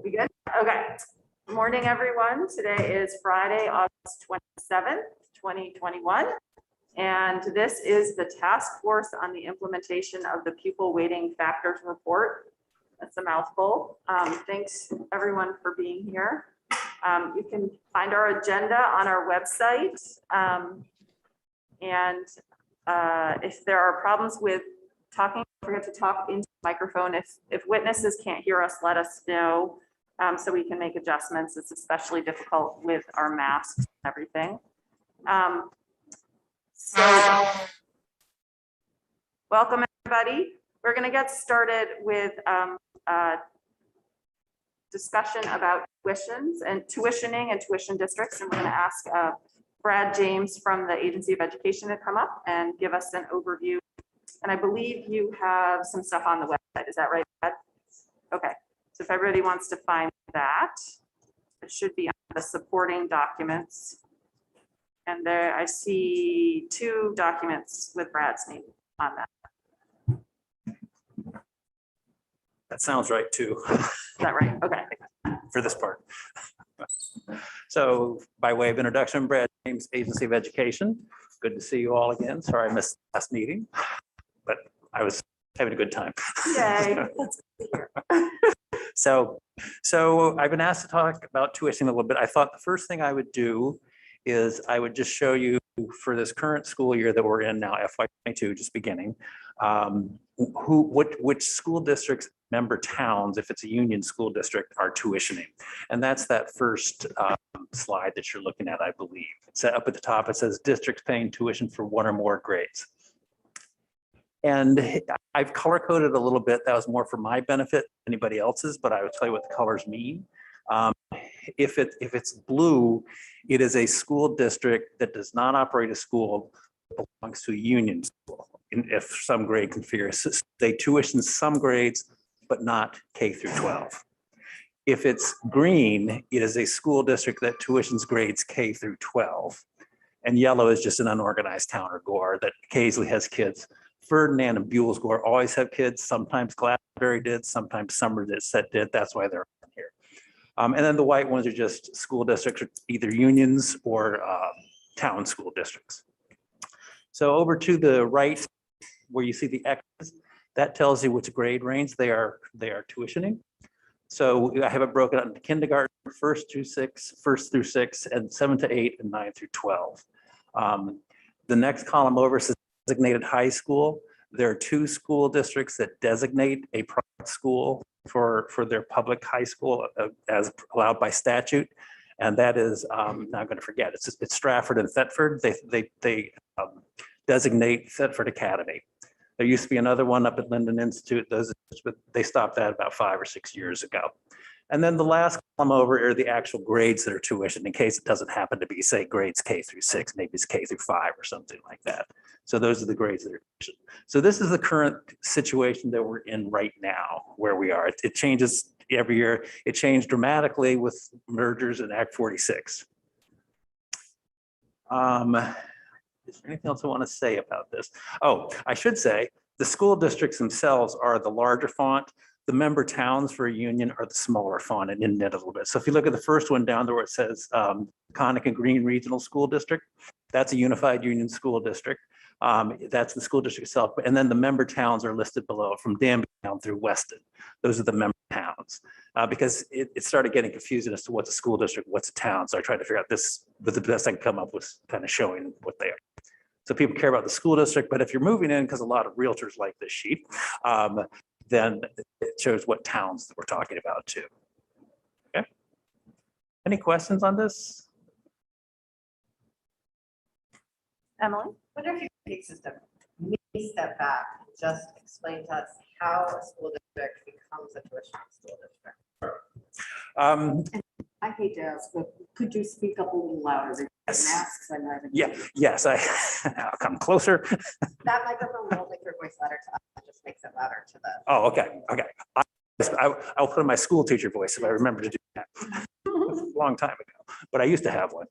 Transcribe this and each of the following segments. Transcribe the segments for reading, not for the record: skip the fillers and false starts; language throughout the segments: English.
We good? Okay. Morning, everyone. Today is Friday, August 27th, 2021. And this is the task force on the implementation of the pupil weighting factors report. That's a mouthful. Thanks everyone for being here. You can find our agenda on our website. If there are problems with talking, don't forget to talk into the microphone. If witnesses can't hear us, let us know so we can make adjustments. It's especially difficult with our masks and everything. So welcome everybody. We're going to get started with discussion about tuitions and tuitioning and tuition districts. And we're going to ask Brad James from the Agency of Education to come up and give us an overview. And I believe you have some stuff on the website. Is that right, Brad? Okay. So if everybody wants to find that, it should be on the supporting documents. And there I see 2 documents with Brad's name on that. That sounds right too. Is that right? Okay. For this part. So by way of introduction, Brad James, Agency of Education. Good to see you all again. Sorry I missed the last meeting, but I was having a good time. Yay. So I've been asked to talk about tuition a little bit. I thought the first thing I would do is I would just show you for this current school year that we're in now, FY22, just beginning, which school districts, member towns, if it's a union school district, are tuitioning. And that's that first slide that you're looking at, I believe. It's up at the top, it says districts paying tuition for 1 or more grades. And I've color coded a little bit. That was more for my benefit than anybody else's, but I would tell you what the colors mean. If it's blue, it is a school district that does not operate a school, belongs to a union school. If some grade configures, they tuition some grades, but not K through 12. If it's green, it is a school district that tuitions grades K through 12. And yellow is just an unorganized town or gore that occasionally has kids. Ferdinand and Buell's Gore always have kids. Sometimes Glastonbury did, sometimes Somerset did. That's why they're on here. And then the white ones are just school districts, either unions or town school districts. So over to the right, where you see the X's, that tells you which grade range they are tuitioning. So I have it broken out into kindergarten, first through 6, and 7 to 8, and 9 through 12. The next column over says designated high school. There are 2 school districts that designate a private school for their public high school as allowed by statute. And that is, now I'm going to forget, it's Stratford and Thetford. They designate Thetford Academy. There used to be another one up at Linden Institute, but they stopped that about 5 or 6 years ago. And then the last column over are the actual grades that are tuition, in case it doesn't happen to be, say, grades K through 6, maybe it's K through 5 or something like that. So those are the grades that are tuition. So this is the current situation that we're in right now, where we are. It changes every year. It changed dramatically with mergers in Act 46. Is there anything else I want to say about this? Oh, I should say the school districts themselves are the larger font. The member towns for a union are the smaller font and indent a little bit. So if you look at the first one down there where it says Conica Green Regional School District, that's a unified union school district. That's the school district itself. And then the member towns are listed below from Danby down through Weston. Those are the member towns because it started getting confusing as to what's a school district, what's a town. So I tried to figure out this, but the best I could come up with kind of showing what they are. So people care about the school district, but if you're moving in, because a lot of realtors like this sheet, then it shows what towns that we're talking about too. Okay. Any questions on this? Emily? I wonder if you could take just a mini step back and just explain to us how a school district becomes a tuition school district. I hate to ask, but could you speak up a little louder? Yes. Masks and everything. Yeah, yes, I'll come closer. That microphone won't make your voice louder to us, it just makes it louder to the. Oh, okay. I'll put in my school teacher voice if I remember to do that. A long time ago, but I used to have one.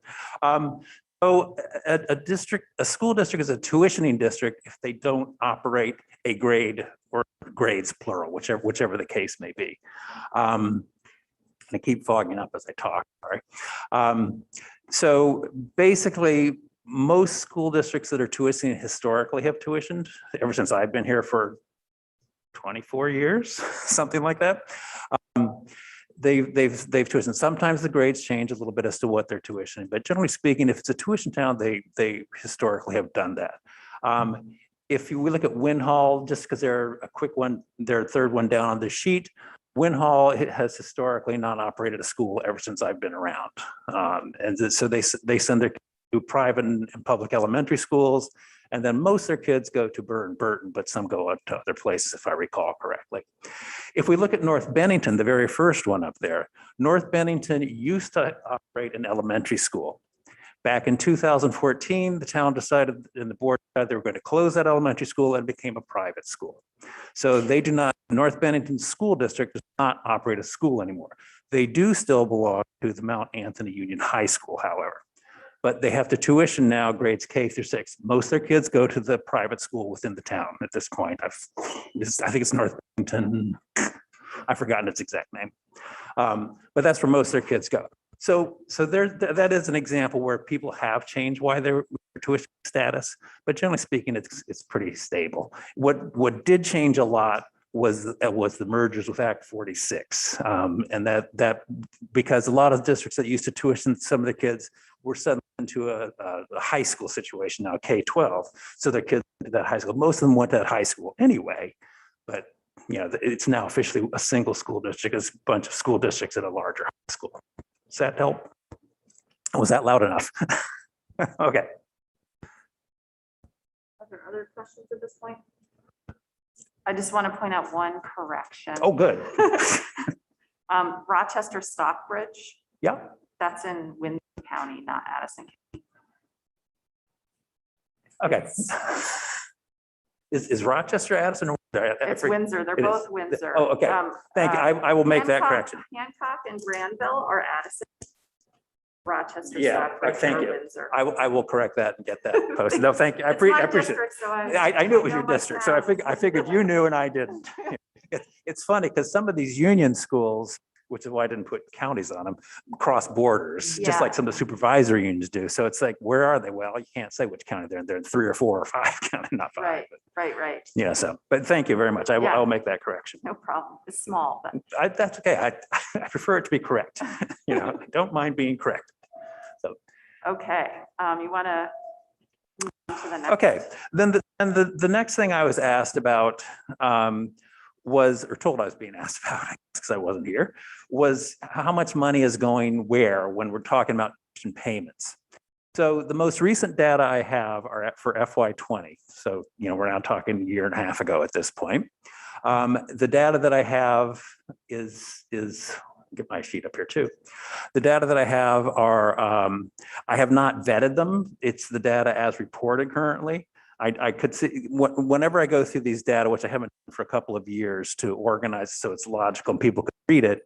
So a school district is a tuitioning district if they don't operate a grade or grades plural, whichever the case may be. I keep fogging up as I talk, sorry. So basically, most school districts that are tuitioning historically have tuitioned ever since I've been here for 24 years, something like that. They've tuitioned. Sometimes the grades change a little bit as to what they're tuitioning, but generally speaking, if it's a tuition town, they historically have done that. If we look at Win Hall, just because they're a quick one, they're third one down on the sheet. Win Hall has historically not operated a school ever since I've been around. And so they send their kids to private and public elementary schools. And then most of their kids go to Burton, but some go out to other places, if I recall correctly. If we look at North Bennington, the very first one up there, North Bennington used to operate an elementary school. Back in 2014, the town decided, and the board decided they were going to close that elementary school and it became a private school. So they do not, North Bennington School District does not operate a school anymore. They do still belong to the Mount Anthony Union High School, however. But they have to tuition now grades K through 6. Most of their kids go to the private school within the town at this point. I think it's North Bennington. I've forgotten its exact name. But that's where most of their kids go. So that is an example where people have changed why their tuition status, but generally speaking, it's pretty stable. What did change a lot was the mergers with Act 46, and that because a lot of districts that used to tuition some of the kids were suddenly into a high school situation now, K-12. So their kids went to that high school. Most of them went to that high school anyway, but you know it's now officially a single school district. It's a bunch of school districts at a larger high school. Does that help? Was that loud enough? Okay. Are there other questions at this point? I just want to point out one correction. Oh, good. Rochester Stockbridge, Yeah. that's in Windsor County, not Addison County. Okay. Is Rochester Addison? It's Windsor. They're It is. both Windsor. Oh, okay. Thank you. I will make that Hancock- correction. Hancock and Granville are Addison. Rochester, Yeah, Stockbridge thank are you. Windsor. I will correct that and get that posted. No, thank you. I It's my appreciate it. district, so I knew it was know your my district, so I towns. figured you knew and I didn't. It's funny because some of these union schools, which is why I didn't put counties on them, cross borders, just Yeah. like some of the supervisory unions do. So it's like, where are they? Well, you can't say which county they're in. They're in 3 or 4 or 5 county, not 5. Right, but right. yeah, so, but thank you very much. I Yeah. will make that correction. No problem. It's small, but That's okay. I prefer it to be correct. You know, I don't mind being correct. okay. You want to move on to the next? Okay, then the next thing I was asked about or told I was being asked about, because I wasn't here, was how much money is going where when we're talking about tuition payments. So the most recent data I have are for FY20. So, you know, we're now talking a year and a half ago at this point. The data that I have is get my sheet up here too. The data that I have are, I have not vetted them. It's the data as reported currently. I could see, whenever I go through these data, which I haven't done for a couple of years to organize so it's logical and people can read it,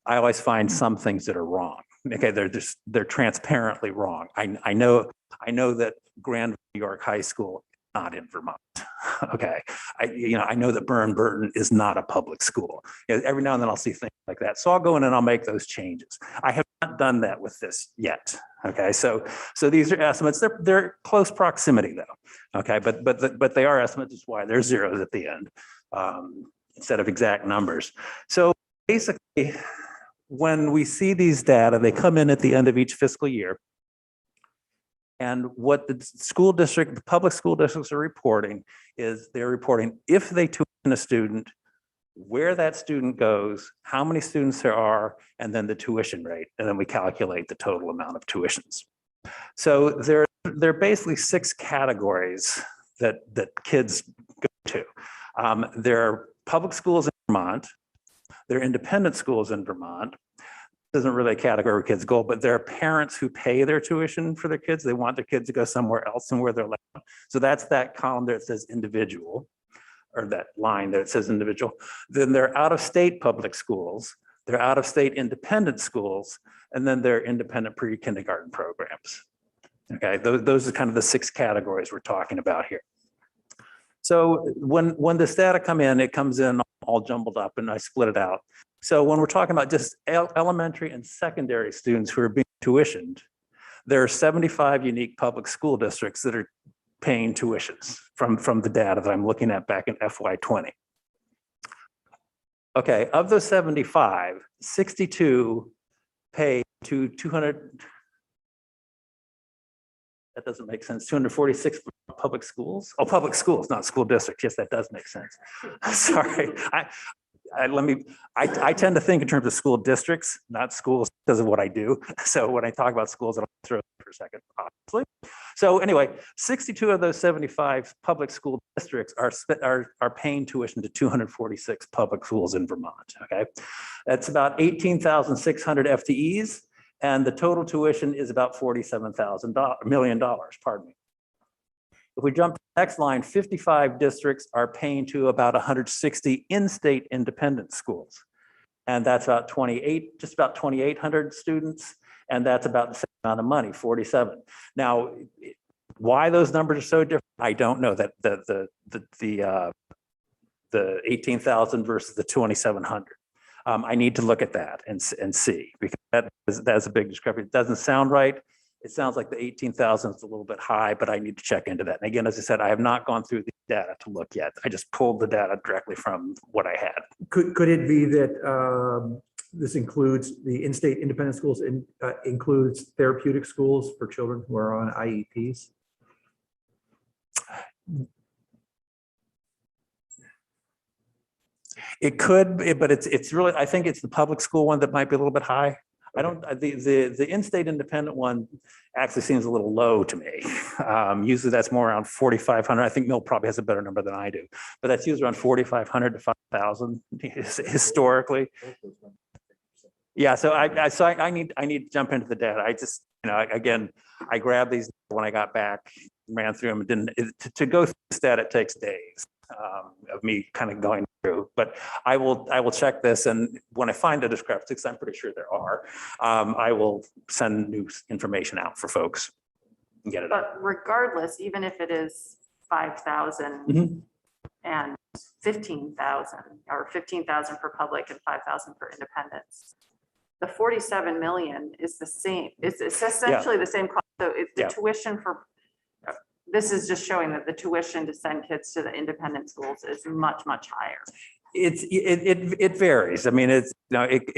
I always find some things that are wrong. Okay, they're transparently wrong. I know that Granville, New York High School is not in Vermont. Okay, I know that Burton is not a public school. You know, every now and then I'll see things like that. So I'll go in and I'll make those changes. I have not done that with this yet. Okay, so these are estimates. They're close proximity though. Okay, but they are estimates. That's why there's zeros at the end instead of exact numbers. So basically, when we see these data, they come in at the end of each fiscal year. And what the school district, the public school districts are reporting is they're reporting if they tuition a student, where that student goes, how many students there are, and then the tuition rate. And then we calculate the total amount of tuitions. So there are basically 6 categories that kids go to. There are public schools in Vermont. There are independent schools in Vermont. Isn't really a category where kids go, but there are parents who pay their tuition for their kids. They want their kids to go somewhere else than where they're allowed. So that's that column there that says individual, or that line there that says individual. Then there are out-of-state public schools, there are out-of-state independent schools, and then there are independent pre-kindergarten programs. Okay, those are kind of the 6 categories we're talking about here. So when this data come in, it comes in all jumbled up and I split it out. So when we're talking about just elementary and secondary students who are being tuitioned, there are 75 unique public school districts that are paying tuitions from the data that I'm looking at back in FY20. Okay, of those 75, 62 pay to 200. That doesn't make sense. 246 public schools. Oh, public schools, not school districts. Yes, that does make sense. Sorry. I tend to think in terms of school districts, not schools, because of what I do. So when I talk about schools, I'll throw it for a second, obviously. So anyway, 62 of those 75 public school districts are paying tuition to 246 public schools in Vermont. Okay, that's about 18,600 FTEs, and the total tuition is about $47 million. Pardon me. If we jump to the next line, 55 districts are paying to about 160 in-state independent schools. And that's about just about 2,800 students. And that's about the same amount of money, 47. Now, why those numbers are so different, I don't know. That the 18,000 versus the 2,700. I need to look at that and see, because that's a big discrepancy. It doesn't sound right. It sounds like the 18,000 is a little bit high, but I need to check into that. And again, as I said, I have not gone through the data to look yet. I just pulled the data directly from what I had. Could it be that this includes the in-state independent schools and includes therapeutic schools for children who are on IEPs? It could, but it's really, I think it's the public school one that might be a little bit high. I don't, the in-state independent one actually seems a little low to me. Usually that's more around 4,500. I think Mill probably has a better number than I do, but that's usually around 4,500 to 5,000 historically. Yeah, so I need to jump into the data. I just, again, I grabbed these when I got back, ran through them, and to go through this data, it takes days of me kind of going through, but I will check this, and when I find a discrepancy, because I'm pretty sure there are, I will send new information out for folks and get it up. But regardless, even if it is 5,000 and 15,000, or 15,000 for public and 5,000 for independents, the 47 million is the same. It's essentially the same cost. So it's the tuition for. This is just showing that the tuition to send kids to the independent schools is much higher. It varies. I mean, it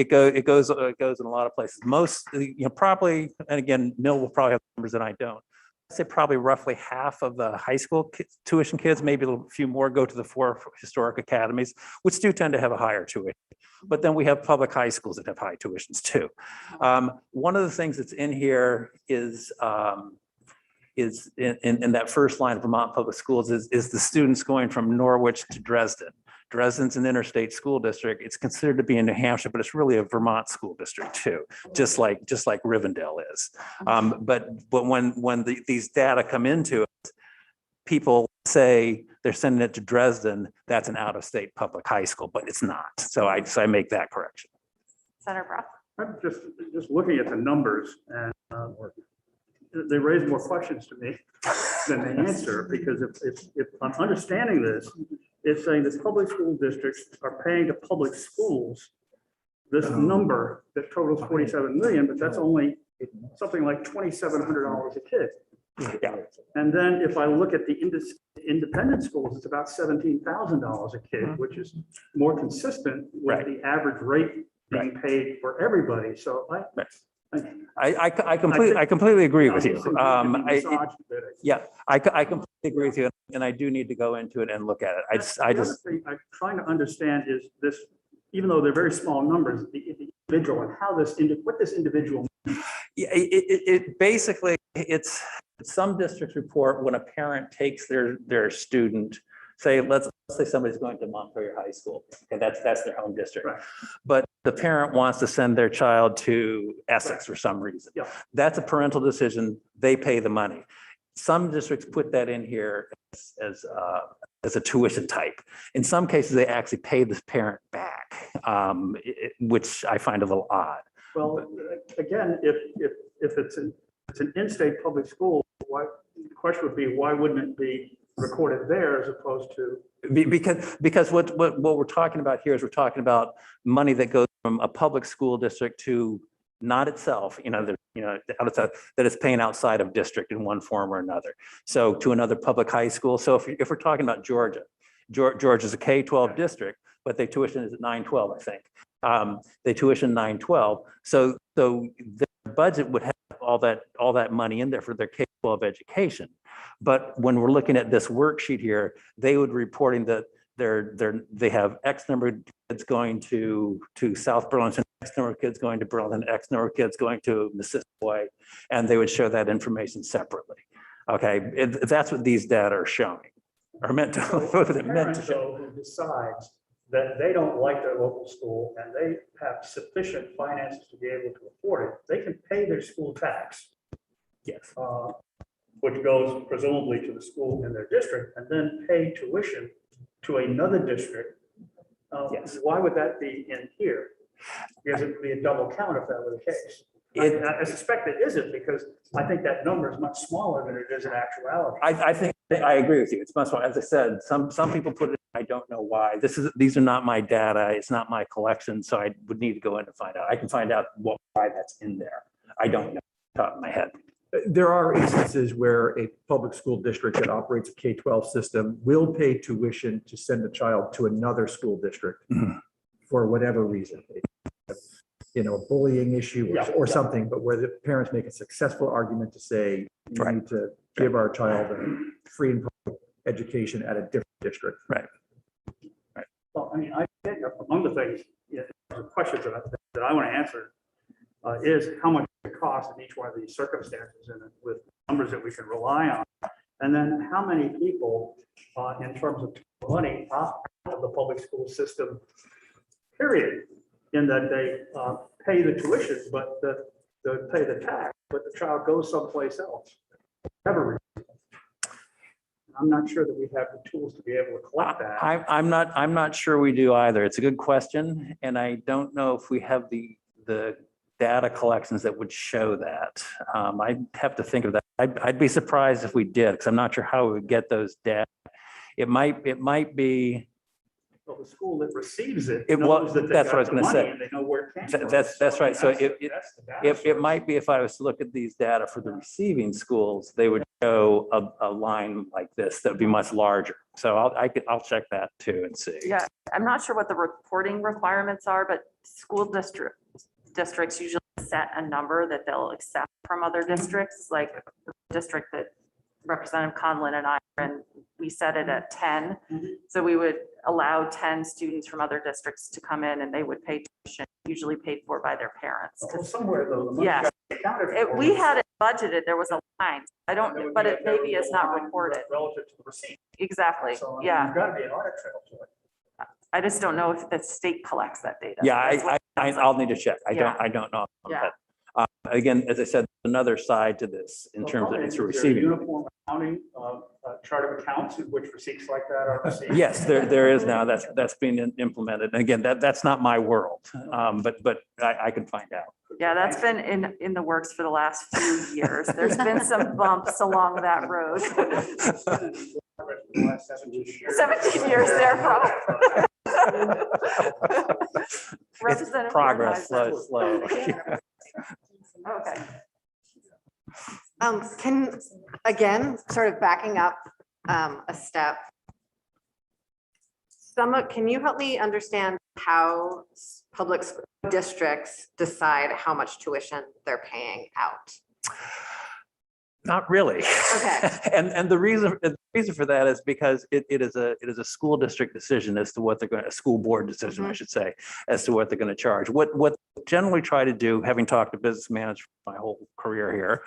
goes in a lot of places. Most, probably, and again, Mill will probably have numbers that I don't. I'd say probably roughly half of the high school tuition kids, maybe a few more, go to the 4 historic academies, which do tend to have a higher tuition. But then we have public high schools that have high tuitions too. One of the things that's in here is in that first line of Vermont Public Schools is the students going from Norwich to Dresden. Dresden's an interstate school district. It's considered to be in New Hampshire, but it's really a Vermont school district too, just like Rivendell is. But when these data come into it, people say they're sending it to Dresden. That's an out-of-state public high school, but it's not. So I make that correction. Senator Brough? I'm just looking at the numbers, and they raise more questions to me than they answer, because if I'm understanding this, it's saying that public school districts are paying to public schools this number that totals 47 million, but that's only something like $2,700 a kid. Yeah. And then if I look at the independent schools, it's about $17,000 a kid, which is more consistent with the average rate being paid for everybody. So I completely agree with you. I completely agree with you, and I do need to go into it and look at it. I just thing I'm trying to understand is this, even though they're very small numbers, the individual and how what this individual. It basically, it's some districts report when a parent takes their student, say, let's say somebody's going to Montpelier High School, and that's their home district. Right. But the parent wants to send their child to Essex for some reason. Yeah. That's a parental decision. They pay the money. Some districts put that in here as a tuition type. In some cases, they actually pay the parent back, which I find a little odd. Well, again, if it's an in-state public school, the question would be, why wouldn't it be recorded there as opposed to, Because what we're talking about here is we're talking about money that goes from a public school district to not itself, outside, that is paying outside of district in one form or another. So to another public high school. So if we're talking about Georgia, Georgia's a K-12 district, but their tuition is at 912, I think. They tuition 912. So their budget would have all that money in there for their K-12 education. But when we're looking at this worksheet here, they would reporting that they have X number of kids going to South Burlington, X number of kids going to Burlington, X number of kids going to Mississippi, and they would show that information separately. Okay, that's what these data are showing, or meant to. the parent, though, who decides that they don't like their local school and they have sufficient finances to be able to afford it, they can pay their school tax. Yes. Which goes presumably to the school in their district, and then pay tuition to another district. Yes. Why would that be in here? Because it would be a double count if that were the case. I suspect it isn't, because I think that number is much smaller than it is in actuality. I think I agree with you. It's much more, as I said, some people put it, I don't know why. These are not my data. It's not my collection. So I would need to go in and find out. I can find out why that's in there. I don't know off the top of my head. There are instances where a public school district that operates a K-12 system will pay tuition to send a child to another school district for whatever reason. A bullying issue or something, but where the parents make a successful argument to say, you Right. need to give our child a free and public education at a different district. Right. Well, I mean, I think among the things, the questions that I want to answer is how much it costs in each one of these circumstances, and with numbers that we can rely on. And then how many people, in terms of money, opt out of the public school system, period, in that they pay the tuition, but they pay the tax, but the child goes someplace else. Whatever reason. I'm not sure that we have the tools to be able to collect that. I'm not sure we do either. It's a good question, and I don't know if we have the data collections that would show that. I'd have to think of that. I'd be surprised if we did, because I'm not sure how we would get those data. It might be. Well, the school that receives it It knows was- that they that's what I got was the gonna money say. and they know where it came from. That's right. So that's the data It source. might be, if I was to look at these data for the receiving schools, they would show a line like this that would be much larger. So I'll check that too and see. Yeah, I'm not sure what the reporting requirements are, but school districts usually set a number that they'll accept from other districts, like the district that Representative Conlon and I are in, we set it at 10. So we would allow 10 students from other districts to come in and they would pay tuition, usually paid for by their parents. Well, somewhere though, the money Yeah. got accounted for. We had it budgeted, there was a line. I don't, but it maybe is not reported. Relative to the receipt. Exactly, So, I mean, yeah. There's got to be an audit trail to it. I just don't know if the state collects that data. Yeah, That's what- I'll need to check. I Yeah. don't know. Yeah. Again, as I said, another side to this in terms of its Is there a receiving. Uniform accounting chart of accounts in which receipts like that are received. Yes, there is now. That's being implemented. And again, that's not my world, but I can find out. Yeah, that's been in the works for the last few years. There's been some bumps along that road. 17 years there, probably. It's Representative progress, Kornheiser. slow. Okay. Can, again, sort of backing up a step. Can you help me understand how public districts decide how much tuition they're paying out? Not really. Okay. And the reason for that is because it is a school district decision as to what they're going to, a school board decision, I should say, as to what they're going to charge. What generally try to do, having talked to business managers my whole career here,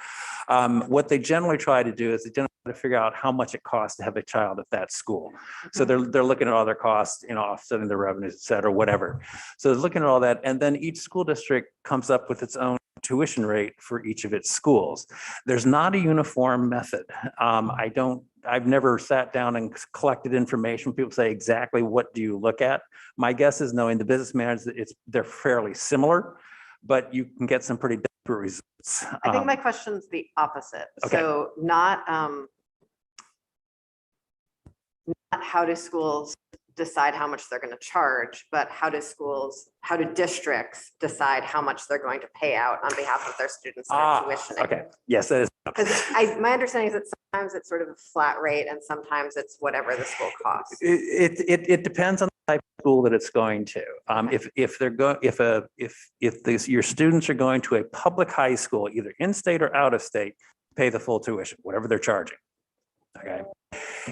what they generally try to do is they generally try to figure out how much it costs to have a child at that school. So they're looking at all their costs, offsetting their revenues, et cetera, whatever. So they're looking at all that, and then each school district comes up with its own tuition rate for each of its schools. There's not a uniform method. I've never sat down and collected information. People say, exactly what do you look at? My guess is, knowing the business managers, they're fairly similar, but you can get some pretty desperate results. I think my question's the opposite. Okay. So not, not how do schools decide how much they're going to charge, but how do districts decide how much they're going to pay out on behalf of their students that are tuitioning? Okay, yes, that is. Because my understanding is that sometimes it's sort of a flat rate and sometimes it's whatever the school costs. It depends on the type of school that it's going to. If they're going, your students are going to a public high school, either in-state or out of state, pay the full tuition, whatever they're charging. Okay.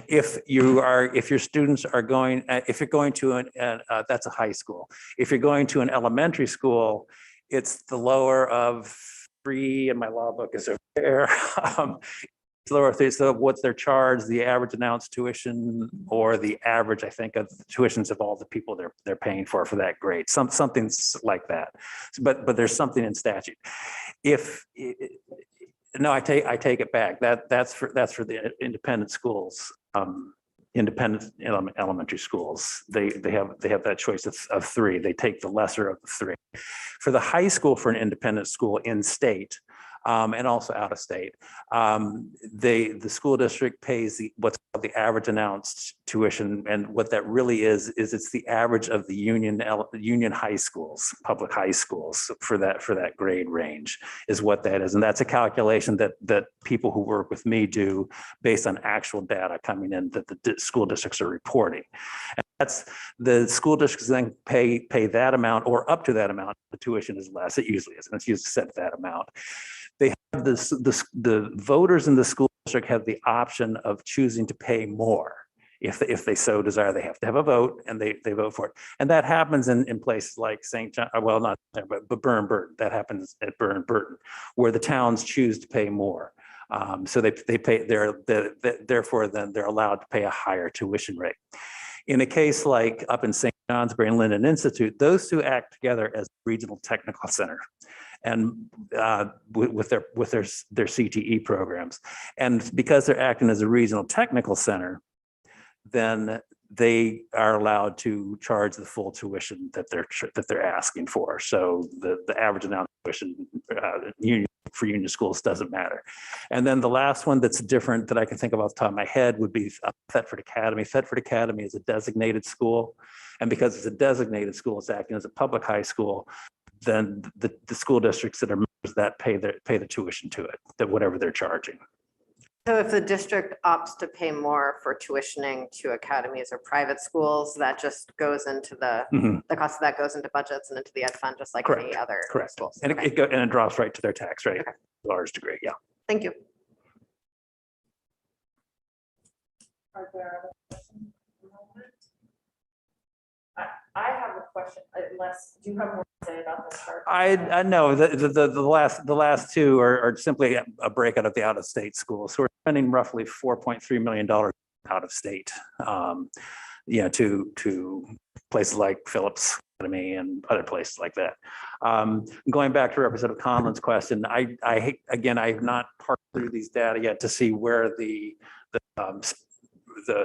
If your students are going, if you're going to that's a high school. If you're going to an elementary school, it's the lower of 3, and my law book is over there. It's lower of 3, so what's their charge, the average announced tuition, or the average, I think, of the tuitions of all the people they're paying for that grade, something like that. But there's something in statute. No, I take it back. That's for the independent schools, independent elementary schools. They have that choice of 3. They take the lesser of the 3. For the high school, for an independent school in state, and also out of state, the school district pays what's called the average announced tuition, and what that really is it's the average of the union high schools, public high schools, for that grade range is what that is, and that's a calculation that people who work with me do based on actual data coming in that the school districts are reporting. And that's the school districts then pay that amount or up to that amount. The tuition is less. It usually is, and it's usually set that amount. They have the voters in the school district have the option of choosing to pay more if they so desire. They have to have a vote, and they vote for it. And that happens in places like St. John, well, not there, but Burton. That happens at Burton, where the towns choose to pay more. So they pay. Therefore, then they're allowed to pay a higher tuition rate. In a case like up in St. Johnsbury and Linden Institute, those two act together as regional technical center, and with their CTE programs. And because they're acting as a regional technical center, then they are allowed to charge the full tuition that they're asking for. So the average announced tuition for union schools doesn't matter. And then the last one that's different that I can think of off the top of my head would be Thetford Academy. Thetford Academy is a designated school, and because it's a designated school, it's acting as a public high school. Then the school districts that are members that pay the tuition to it, that whatever they're charging. So if the district opts to pay more for tuitioning to academies or private schools, that just goes into the cost of that goes into budgets and into the ed fund, just like any other schools. And it drops right to their tax rate, to a large degree. Yeah. Thank you. Are there other questions? I have a question, unless, do you have more to say about this? I know the last two are simply a breakout of the out-of-state schools. So we're spending roughly $4.3 million out of state, to places like Phillips Academy and other places like that. Going back to Representative Conlon's question, I have not parsed through these data yet to see where the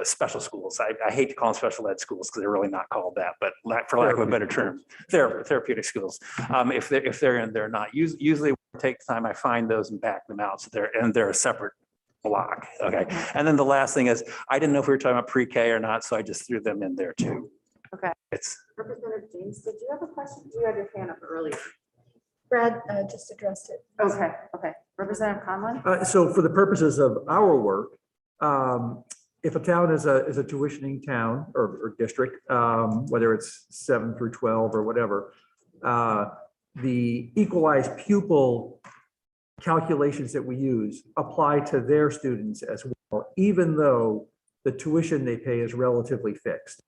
special schools, I hate to call them special ed schools because they're really not called that, but for lack of a better term, therapeutic schools. If they're in, they're not. Usually when I take the time, I find those and back them out. So they're a separate block. Okay. And then the last thing is, I didn't know if we were talking about pre-K or not, so I just threw them in there too. Okay. Representative James, did you have a question? You had your hand up earlier. Brad just addressed it. Okay. Representative Conlon? So for the purposes of our work, if a town is a tuitioning town or district, whether it's 7 through 12 or whatever, the equalized pupil calculations that we use apply to their students as well, even though the tuition they pay is relatively fixed.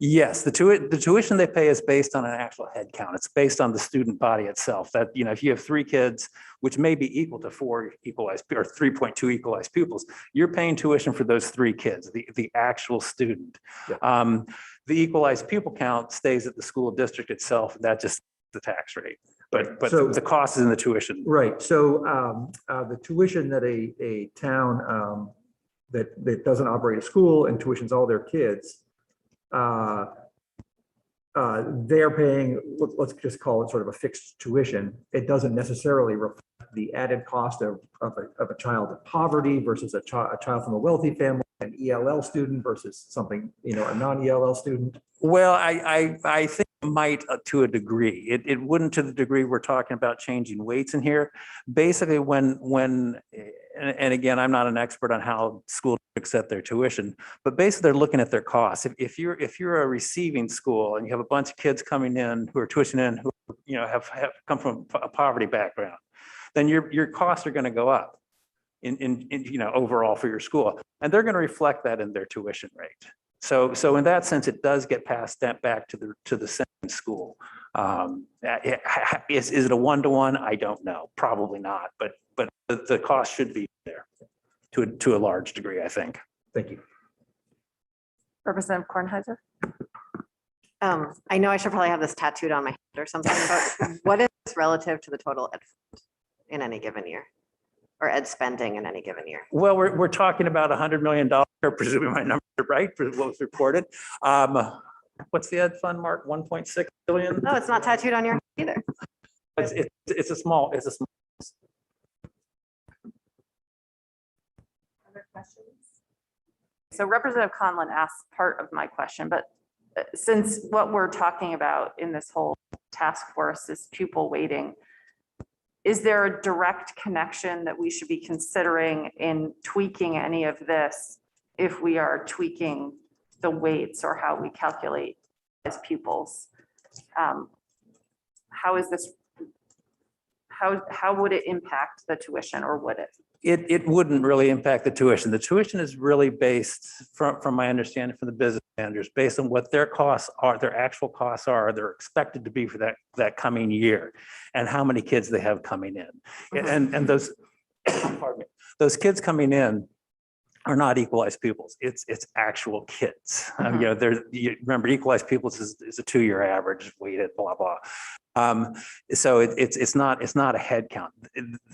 Yes, the tuition they pay is based on an actual head count. It's based on the student body itself. That, if you have 3 kids, which may be equal to 4 equalized or 3.2 equalized pupils, you're paying tuition for those 3 kids, the actual student. Yeah. The equalized pupil count stays at the school district itself. That just the tax rate, but So, the cost is in the tuition. Right. So the tuition that a town that doesn't operate a school and tuitions all their kids, they're paying, let's just call it sort of a fixed tuition. It doesn't necessarily reflect the added cost of a child in poverty versus a child from a wealthy family, an ELL student versus something, a non-ELL student? Well, I think it might to a degree. It wouldn't to the degree we're talking about changing weights in here. Basically, and again, I'm not an expert on how school districts set their tuition, but basically they're looking at their costs. If you're a receiving school and you have a bunch of kids coming in who are tuition in who have come from a poverty background, then your costs are going to go up in overall for your school, and they're going to reflect that in their tuition rate. So in that sense, it does get passed that back to the same school. Is it a one-to-one? I don't know. Probably not. But the cost should be there to a large degree, I think. Thank you. Representative Kornheiser? I know I should probably have this tattooed on my head or something, but what is relative to the total ed fund in any given year? Or ed spending in any given year? Well, we're talking about $100 million, presuming my numbers are right, for what was reported. What's the ed fund, Mark? 1.6 billion? No, it's not tattooed on your head either. It's a small. Other questions? So Representative Conlon asked part of my question, but since what we're talking about in this whole task force is pupil weighting, is there a direct connection that we should be considering in tweaking any of this if we are tweaking the weights or how we calculate as pupils? How is this? How would it impact the tuition, or would it? It wouldn't really impact the tuition. The tuition is really based, from my understanding from the business managers, based on what their costs are, their actual costs are, they're expected to be for that coming year, and how many kids they have coming in. And those, pardon me, those kids coming in are not equalized pupils. It's actual kids. You remember, equalized pupils is a 2-year average weighted, blah blah. So it's not a head count.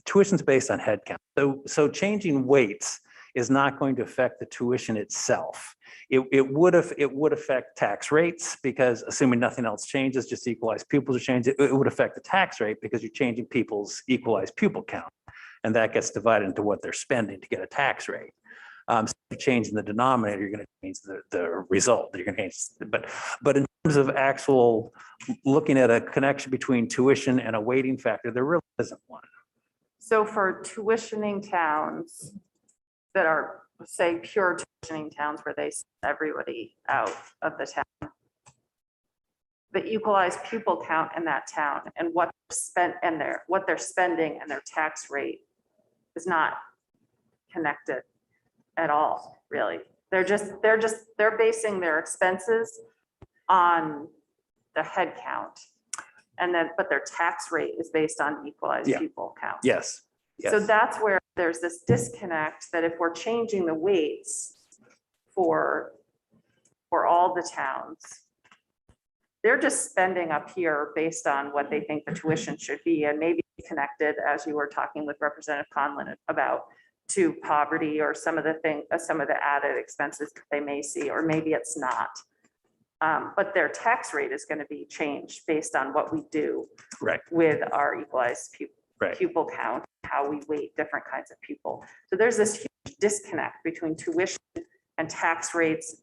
Tuition's based on head count. So changing weights is not going to affect the tuition itself. It would affect tax rates, because assuming nothing else changes, just equalized pupils are changing. It would affect the tax rate because you're changing people's equalized pupil count, and that gets divided into what they're spending to get a tax rate. So if you're changing the denominator, you're going to change the result. You're going to change, but in terms of actual looking at a connection between tuition and a weighting factor, there really isn't one. So for tuitioning towns that are, say, pure tuitioning towns where they send everybody out of the town, the equalized pupil count in that town and what they're spending and their tax rate is not connected at all, really. They're basing their expenses on the head count, but their tax rate is based on equalized pupil count. Yes. So that's where there's this disconnect, that if we're changing the weights for all the towns, they're just spending up here based on what they think the tuition should be, and maybe connected, as you were talking with Representative Conlon about, to poverty or some of the added expenses they may see, or maybe it's not. But their tax rate is going to be changed based on what we do with our equalized pupil count, how we weight different kinds of people. So there's this huge disconnect between tuition and tax rates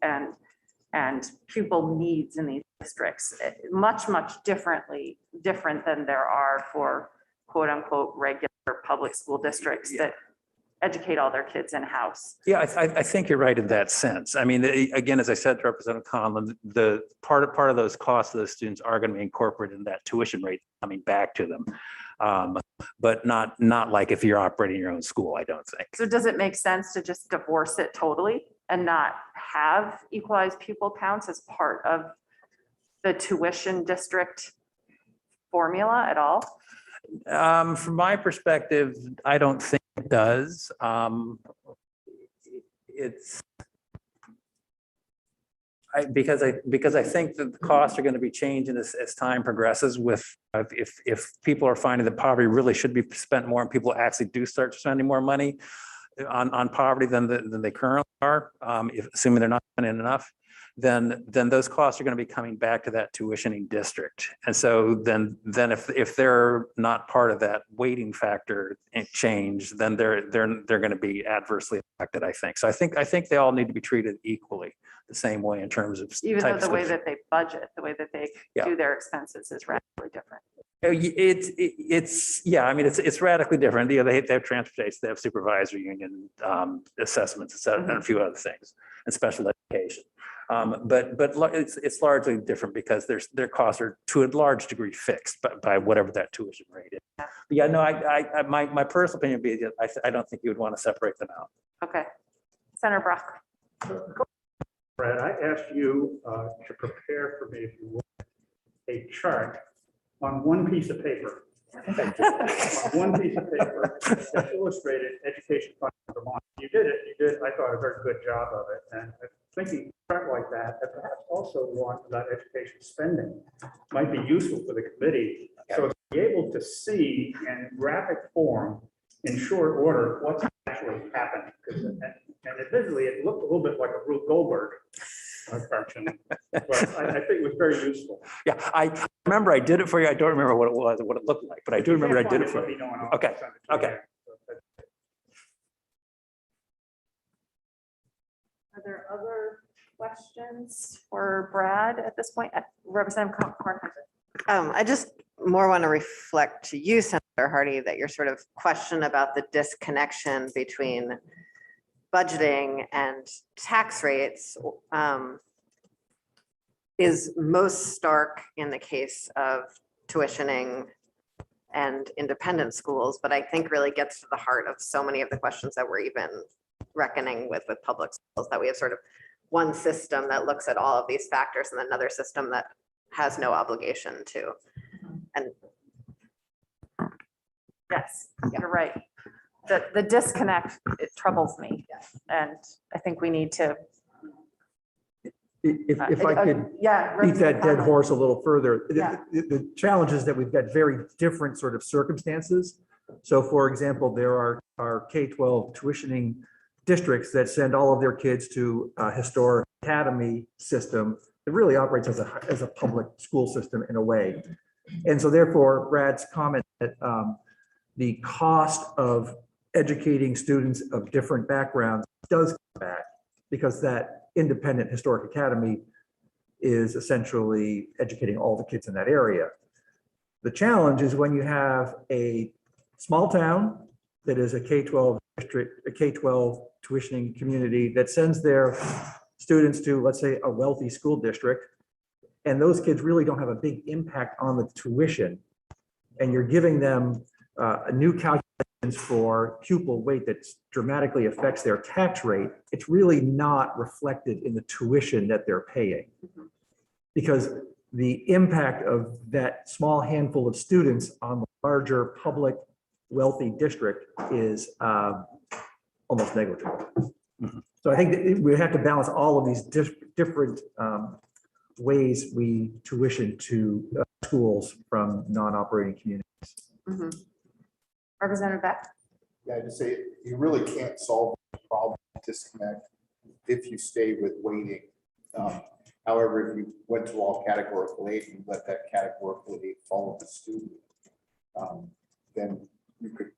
and pupil needs in these districts, much different than there are for quote unquote regular public school districts that educate all their kids in-house. Yeah, I think you're right in that sense. I mean, again, as I said to Representative Conlon, the part of those costs of those students are going to be incorporated in that tuition rate coming back to them. But not like if you're operating your own school, I don't think. So does it make sense to just divorce it totally and not have equalized pupil counts as part of the tuition district formula at all? From my perspective, I don't think it does. Because I think that the costs are going to be changing as time progresses. With if people are finding that poverty really should be spent more, and people actually do start spending more money on poverty than they currently are, assuming they're not spending enough, then those costs are going to be coming back to that tuitioning district. And so then if they're not part of that weighting factor change, then they're going to be adversely affected, I think. So I think they all need to be treated equally the same way in terms of Even though types the way of. that they budget, the way that they Yeah. do their expenses is radically different. Yeah, I mean, it's radically different. You know, they have transportation, they have supervisory union assessments, et cetera, and a few other things, and special education. But it's largely different because their costs are to a large degree fixed by whatever that tuition rate is. But yeah, no, my personal opinion would be that I don't think you would want to separate them out. Okay. Senator Brock. Brad, I asked you to prepare for me, if you will, a chart on one piece of paper. On one piece of paper that illustrated education funding in Vermont. You did, I thought, a very good job of it. And thinking a chart like that, and perhaps also one about education spending might be useful for the committee. So to be able to see in graphic form, in short order, what's actually happened. And admittedly, it looked a little bit like a Rube Goldberg cartoon, but I think it was very useful. Yeah, I remember I did it for you. I don't remember what it was or what it looked like, but I do remember I did it for you. Okay, okay. Are there other questions for Brad at this point? Representative Kornheiser. I just more want to reflect to you, Senator Hardy, that your sort of question about the disconnection between budgeting and tax rates is most stark in the case of tuitioning and independent schools, but I think really gets to the heart of so many of the questions that we're even reckoning with public schools, that we have sort of one system that looks at all of these factors and another system that has no obligation to. And Yes, you're right. The disconnect, it troubles me. And I think we need to. If I could Yeah. beat that dead horse a little further, Yeah. the challenge is that we've got very different sort of circumstances. So for example, there are K-12 tuitioning districts that send all of their kids to a historic academy system that really operates as a public school system in a way. And so therefore, Brad's comment that the cost of educating students of different backgrounds does come back, because that independent historic academy is essentially educating all the kids in that area. The challenge is when you have a small town that is a K-12 district, a K-12 tuitioning community that sends their students to, let's say, a wealthy school district, and those kids really don't have a big impact on the tuition, and you're giving them a new calculations for pupil weight that dramatically affects their tax rate, it's really not reflected in the tuition that they're paying. Because the impact of that small handful of students on the larger public wealthy district is almost negligible. So I think that we have to balance all of these different ways we tuition to schools from non-operating communities. Representative Beck. Yeah, I just say you really can't solve the problem disconnect if you stay with weighting. However, if you went to all categorical aid and let that categorical aid follow the student, then you could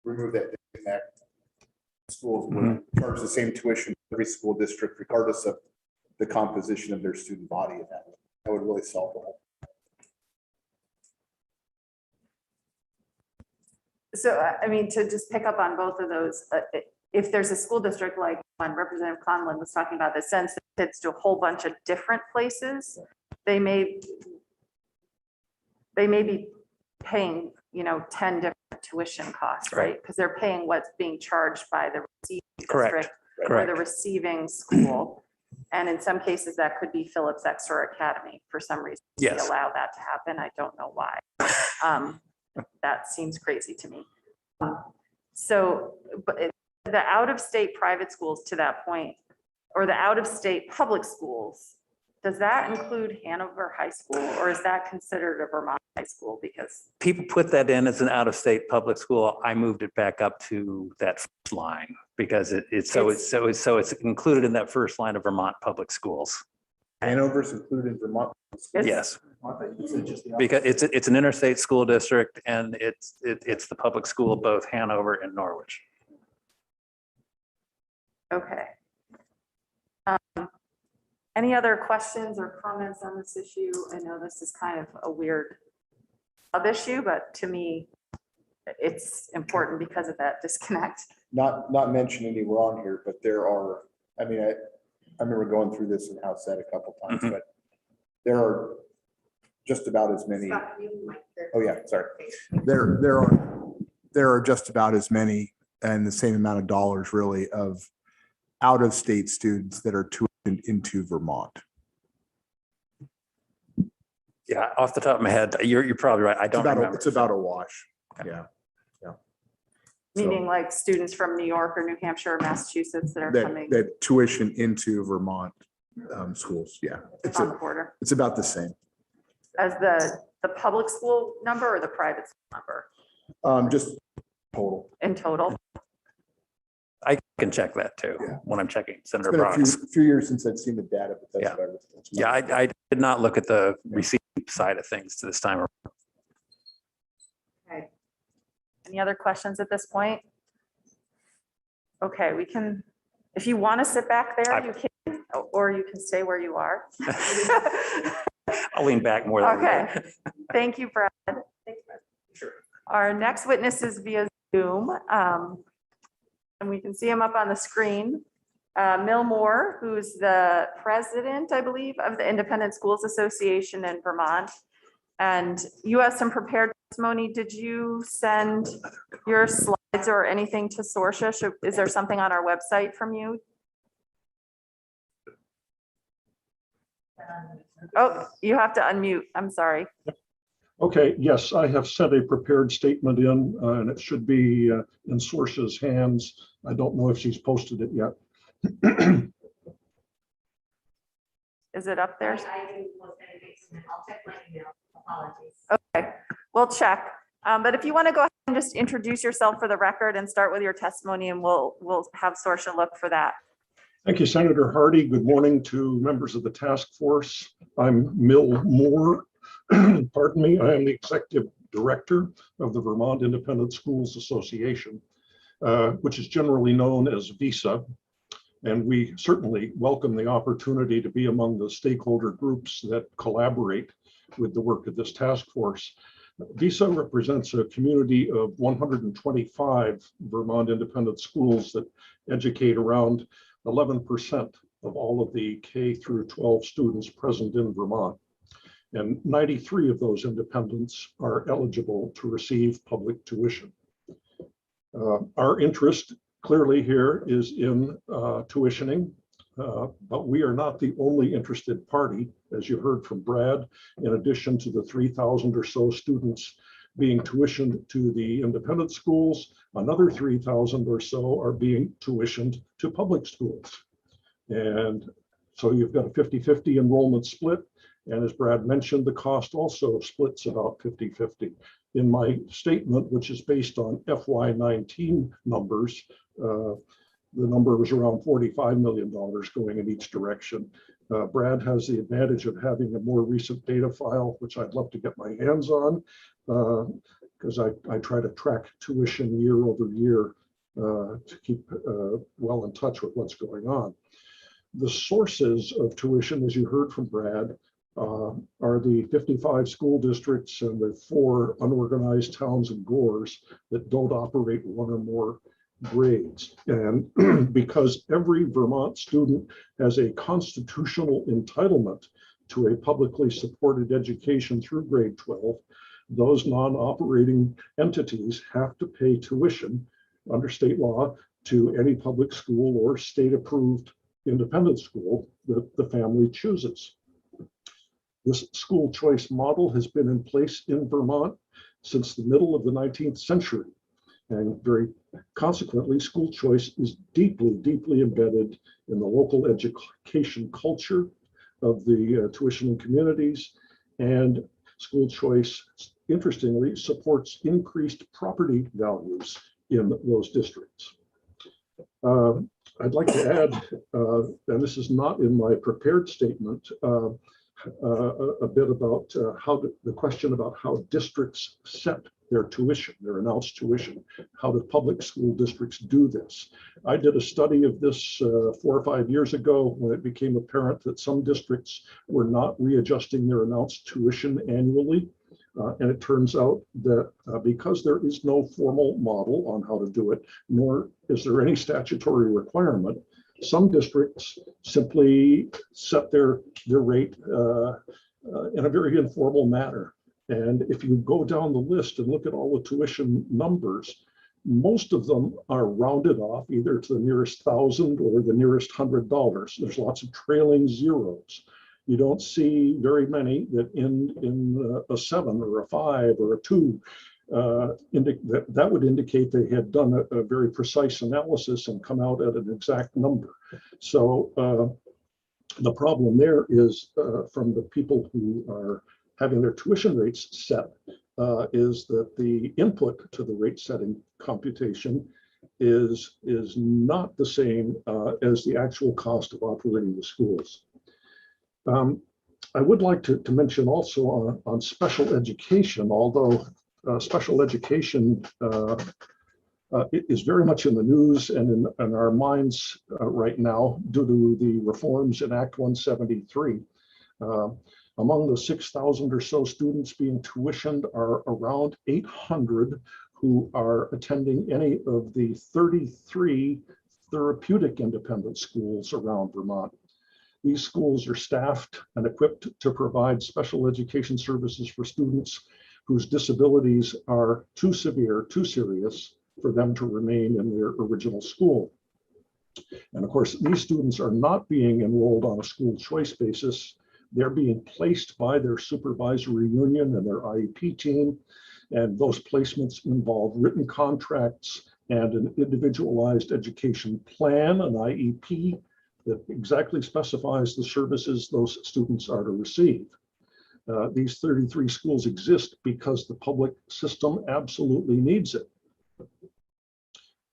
remove that disconnect. Schools would charge the same tuition in every school district, regardless of the composition of their student body. And that would really solve the whole. So, I mean, to just pick up on both of those, if there's a school district like when Representative Conlon was talking about, that sends kids to a whole bunch of different places, they may be paying, 10 different tuition costs, right? Because they're paying what's being charged by the receiving district or the receiving school. And in some cases, that could be Phillips Exeter Academy. For some reason, they allow that to happen. I don't know why. That seems crazy to me. So, but the out-of-state private schools, to that point, or the out-of-state public schools, does that include Hanover High School, or is that considered a Vermont high school? Because people put that in as an out-of-state public school. I moved it back up to that first line. because it's included in that first line of Vermont Public Schools. Hanover's included in Vermont. Yes, because it's an interstate school district and it's the public school of both Hanover and Norwich. Okay. Any other questions or comments on this issue? I know this is kind of a weird sub-issue, but to me, it's important because of that disconnect. Not mentioned anywhere on here, but there are, I mean, I remember going through this in House Ed a couple times, but there are just about as many. Oh, yeah, sorry. There are just about as many and the same amount of dollars really of out-of-state students that are tuitioned into Vermont. Yeah, off the top of my head, you're probably right. I don't remember. It's about a wash. Yeah. Meaning like students from New York or New Hampshire or Massachusetts that are coming That tuition into Vermont schools. Yeah. on the border. It's about the same. As the public school number or the private school number Just total. in total? I can check that too, Yeah. when I'm checking It's Senator been a Brock's. few years since I've seen the data, but that's Yeah. what I was. Yeah, I did not look at the receipt side of things to this time. Okay. Any other questions at this point? Okay, we can, if you want to sit back there, you can, or you can stay where you are. I'll lean back more than. Okay, thank you, Brad. Sure. Our next witness is via Zoom, and we can see him up on the screen. Millmoore, who's the president, I believe, of the Independent Schools Association in Vermont. And you have some prepared testimony. Did you send your slides or anything to Sourcia? Is there something on our website from you? Oh, you have to unmute. I'm sorry. Okay, yes, I have sent a prepared statement in, and it should be in Sourcia's hands. I don't know if she's posted it yet. Is it up there? I didn't post anything. I'll check my email. Apologies. Okay, we'll check. But if you want to go ahead and just introduce yourself for the record and start with your testimony, and we'll have Sourcia look for that. Thank you, Senator Hardy. Good morning to members of the task force. I'm Millmoore. Pardon me. I am the executive director of the Vermont Independent Schools Association, which is generally known as VISA. And we certainly welcome the opportunity to be among the stakeholder groups that collaborate with the work of this task force. VISA represents a community of 125 Vermont independent schools that educate around 11% of all of the K through 12 students present in Vermont. And 93 of those independents are eligible to receive public tuition. Our interest clearly here is in tuitioning, but we are not the only interested party, as you heard from Brad. In addition to the 3,000 or so students being tuitioned to the independent schools, another 3,000 or so are being tuitioned to public schools. And so you've got a 50-50 enrollment split. And as Brad mentioned, the cost also splits about 50-50. In my statement, which is based on FY19 numbers, the number was around $45 million going in each direction. Brad has the advantage of having a more recent data file, which I'd love to get my hands on, because I try to track tuition year over year to keep well in touch with what's going on. The sources of tuition, as you heard from Brad, are the 55 school districts and the 4 unorganized towns and gores that don't operate one or more grades. And because every Vermont student has a constitutional entitlement to a publicly supported education through grade 12, those non-operating entities have to pay tuition under state law to any public school or state-approved independent school that the family chooses. This school choice model has been in place in Vermont since the middle of the 19th century. And very consequently, school choice is deeply, deeply embedded in the local education culture of the tuitioning communities. And school choice, interestingly, supports increased property values in those districts. I'd like to add, and this is not in my prepared statement, a bit about the question about how districts set their tuition, their announced tuition. How do public school districts do this? I did a study of this 4 or 5 years ago when it became apparent that some districts were not readjusting their announced tuition annually. And it turns out that because there is no formal model on how to do it, nor is there any statutory requirement, some districts simply set their rate in a very informal manner. And if you go down the list and look at all the tuition numbers, most of them are rounded off either to the nearest 1,000 or the nearest $100. There's lots of trailing zeros. You don't see very many that end in a 7 or a 5 or a 2. That would indicate they had done a very precise analysis and come out at an exact number. So the problem there is from the people who are having their tuition rates set is that the input to the rate setting computation is not the same as the actual cost of operating the schools. I would like to mention also on special education, although special education is very much in the news and in our minds right now due to the reforms in Act 173. Among the 6,000 or so students being tuitioned are around 800 who are attending any of the 33 therapeutic independent schools around Vermont. These schools are staffed and equipped to provide special education services for students whose disabilities are too severe, too serious for them to remain in their original school. And of course, these students are not being enrolled on a school choice basis. They're being placed by their supervisory union and their IEP team. And those placements involve written contracts and an individualized education plan, an IEP, that exactly specifies the services those students are to receive. These 33 schools exist because the public system absolutely needs it.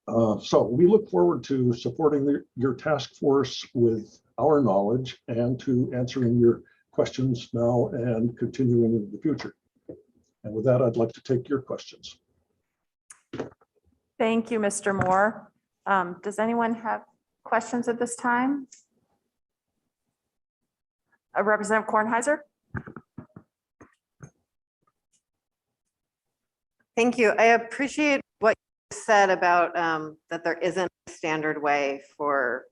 So we look forward to supporting your task force with our knowledge and to answering your questions now and continuing in the future. And with that, I'd like to take your questions. Thank you, Mr. Moore. Does anyone have questions at this time? Representative Kornheiser? Thank you. I appreciate what you said about that there isn't a standard way for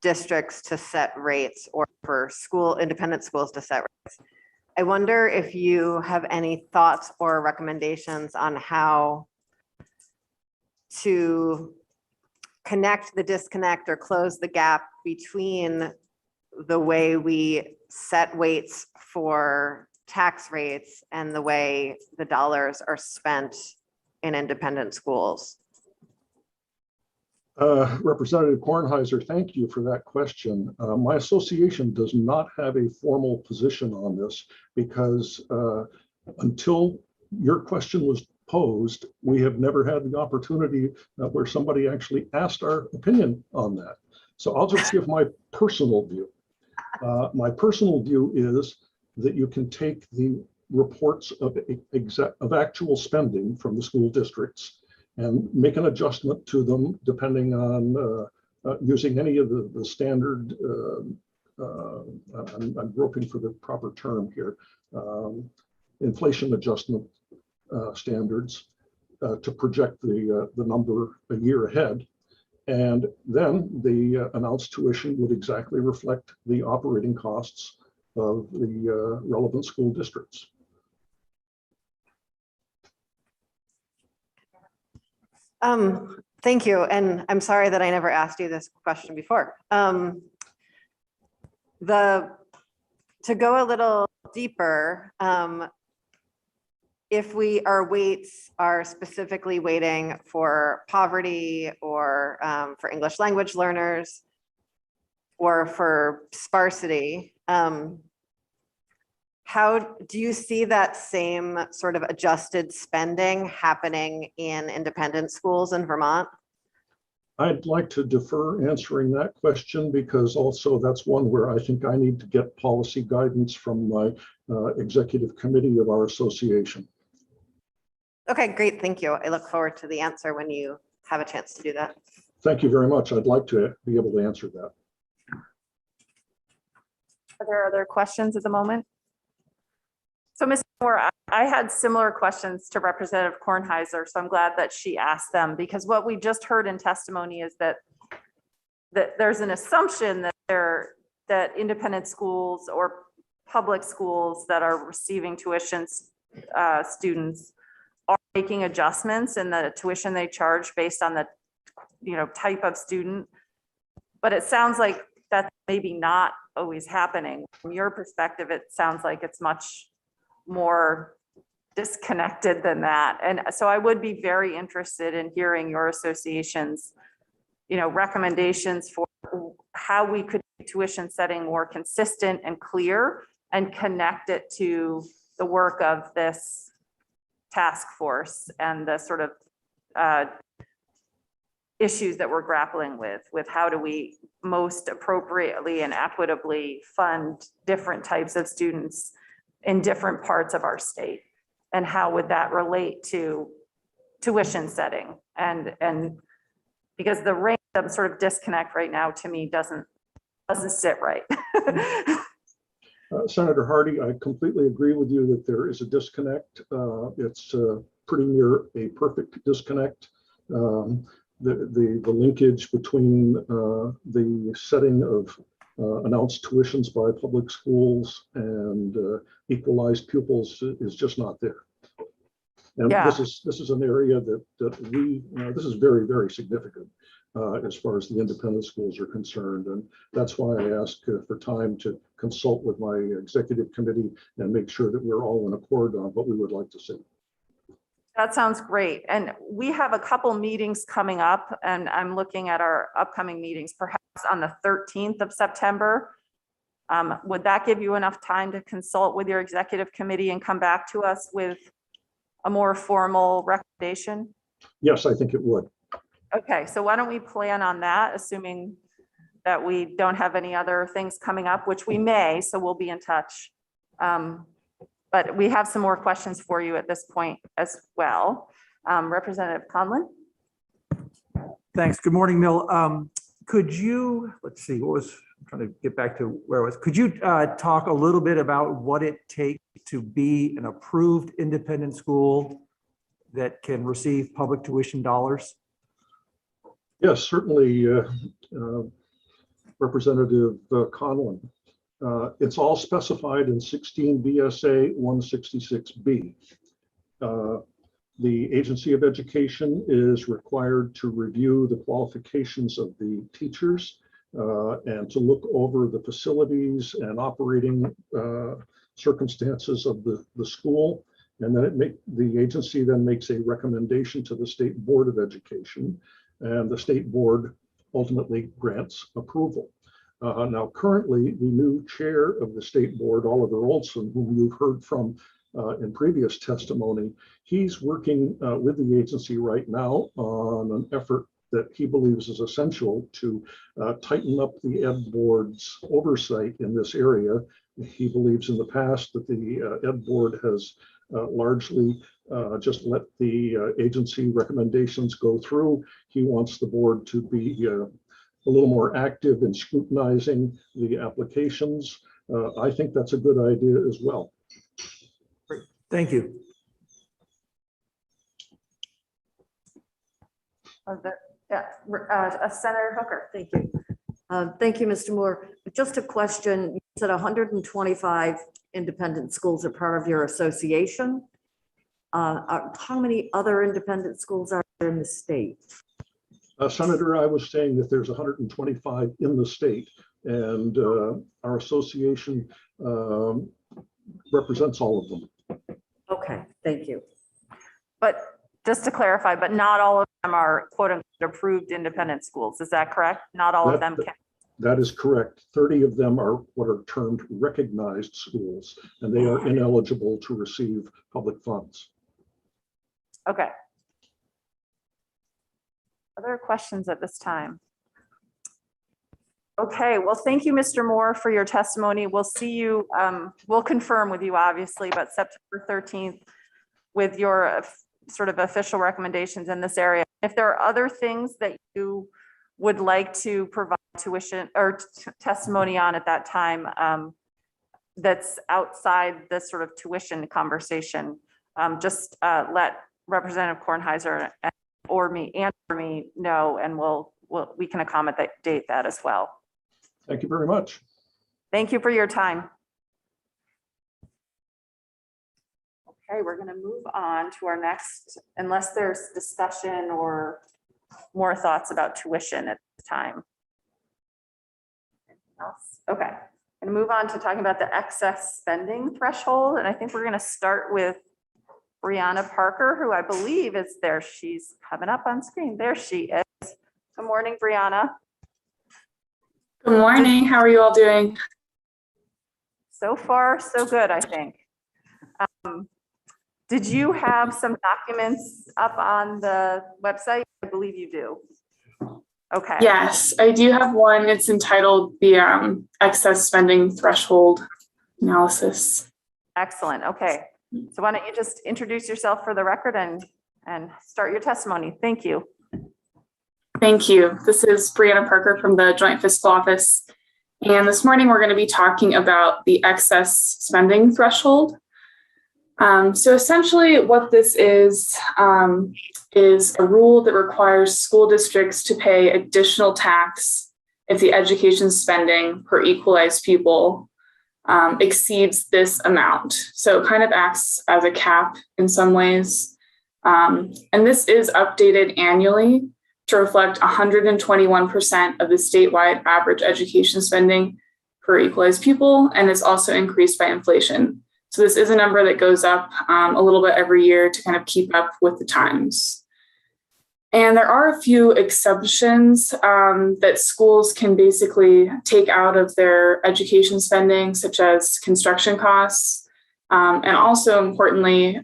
districts to set rates or for independent schools to set rates. I wonder if you have any thoughts or recommendations on how to connect the disconnect or close the gap between the way we set weights for tax rates and the way the dollars are spent in independent schools. Representative Kornheiser, thank you for that question. My association does not have a formal position on this because until your question was posed, we have never had the opportunity where somebody actually asked our opinion on that. So I'll just give my personal view. My personal view is that you can take the reports of actual spending from the school districts and make an adjustment to them depending on using any of the standard, I'm groping for the proper term here, inflation adjustment standards to project the number a year ahead. And then the announced tuition would exactly reflect the operating costs of the relevant school districts. Thank you. And I'm sorry that I never asked you this question before. To go a little deeper, if our weights are specifically weighting for poverty or for English language learners or for sparsity, how do you see that same sort of adjusted spending happening in independent schools in Vermont? I'd like to defer answering that question because also that's one where I think I need to get policy guidance from my executive committee of our association. Okay, great. Thank you. I look forward to the answer when you have a chance to do that. Thank you very much. I'd like to be able to answer that. Are there other questions at the moment? So Ms. Moore, I had similar questions to Representative Kornheiser, so I'm glad that she asked them, because what we just heard in testimony is that there's an assumption that independent schools or public schools that are receiving tuition students are making adjustments in the tuition they charge based on the type of student. But it sounds like that's maybe not always happening. From your perspective, it sounds like it's much more disconnected than that. And so I would be very interested in hearing your association's, recommendations for how we could make tuition setting more consistent and clear and connect it to the work of this task force and the sort of issues that we're grappling with how do we most appropriately and equitably fund different types of students in different parts of our state, and how would that relate to tuition setting? And because the random sort of disconnect right now to me doesn't sit right. Senator Hardy, I completely agree with you that there is a disconnect. It's pretty near a perfect disconnect. The linkage between the setting of announced tuitions by public schools and equalized pupils is just not there. And Yeah. this is an area that we, this is very, very significant as far as the independent schools are concerned. And that's why I ask for time to consult with my executive committee and make sure that we're all in accord on what we would like to see. That sounds great. And we have a couple meetings coming up, and I'm looking at our upcoming meetings, perhaps on the 13th of September. Would that give you enough time to consult with your executive committee and come back to us with a more formal recommendation? Yes, I think it would. Okay, so why don't we plan on that, assuming that we don't have any other things coming up, which we may, so we'll be in touch. But we have some more questions for you at this point as well. Representative Conlon? Thanks. Good morning, Mill. Could you, let's see, I'm trying to get back to where I was. Could you talk a little bit about what it takes to be an approved independent school that can receive public tuition dollars? Yes, certainly, Representative Conlon. It's all specified in 16 BSA 166B. The Agency of Education is required to review the qualifications of the teachers and to look over the facilities and operating circumstances of the school. And then the agency then makes a recommendation to the State Board of Education, and the State Board ultimately grants approval. Now, currently, the new chair of the State Board, Oliver Olson, whom you've heard from in previous testimony, he's working with the agency right now on an effort that he believes is essential to tighten up the Ed Board's oversight in this area. He believes in the past that the Ed Board has largely just let the agency recommendations go through. He wants the board to be a little more active in scrutinizing the applications. I think that's a good idea as well. Thank you. Senator Hooker. Thank you. Thank you, Mr. Moore. Just a question. You said 125 independent schools are part of your association. How many other independent schools are there in the state? Senator, I was saying that there's 125 in the state, and our association represents all of them. Okay, thank you. But just to clarify, but not all of them are quote unquote approved independent schools. Is that correct? Not all of them can. That is correct. 30 of them are what are termed recognized schools, and they are ineligible to receive public funds. Okay. Other questions at this time? Okay, well, thank you, Mr. Moore, for your testimony. We'll see you, we'll confirm with you, obviously, but September 13th with your sort of official recommendations in this area. If there are other things that you would like to provide tuition or testimony on at that time, that's outside the sort of tuition conversation, just let Representative Kornheiser or me know, and we can accommodate that as well. Thank you very much. Thank you for your time. Okay, we're going to move on to our next, unless there's discussion or more thoughts about tuition at this time. Anything else? Okay, I'm going to move on to talking about the excess spending threshold. And I think we're going to start with Brianna Parker, who I believe is there. She's coming up on screen. There she is. Good morning, Brianna. Good morning. How are you all doing? So far, so good, I think. Did you have some documents up on the website? I believe you do. Okay. Yes, I do have one. It's entitled the excess spending threshold analysis. Excellent. Okay. So why don't you just introduce yourself for the record and start your testimony. Thank you. Thank you. This is Brianna Parker from the Joint Fiscal Office. And this morning we're going to be talking about the excess spending threshold. So essentially what this is a rule that requires school districts to pay additional tax if the education spending per equalized pupil exceeds this amount. So it kind of acts as a cap in some ways. And this is updated annually to reflect 121% of the statewide average education spending per equalized pupil, and is also increased by inflation. So this is a number that goes up a little bit every year to kind of keep up with the times. And there are a few exceptions that schools can basically take out of their education spending, such as construction costs, and also importantly,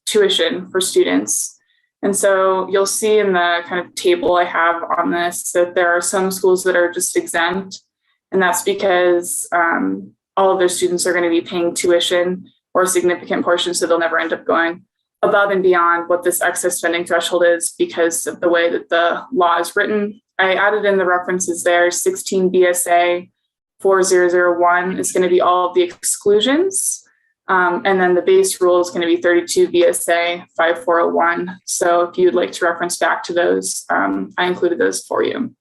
tuition for students. And so you'll see in the kind of table I have on this that there are some schools that are just exempt, and that's because all of their students are going to be paying tuition or a significant portion, so they'll never end up going above and beyond what this excess spending threshold is because of the way that the law is written. I added in the references there. 16 BSA 4001 is going to be all of the exclusions. And then the base rule is going to be 32 BSA 5401. So if you'd like to reference back to those, I included those for you.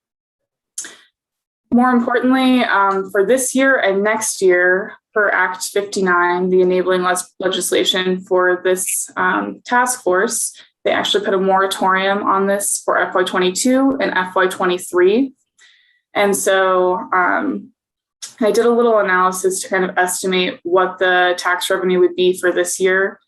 More importantly, for this year and next year, per Act 59, the enabling legislation for this task force, they actually put a moratorium on this for FY22 and FY23. And so I did a little analysis to kind of estimate what the tax revenue would be for this year.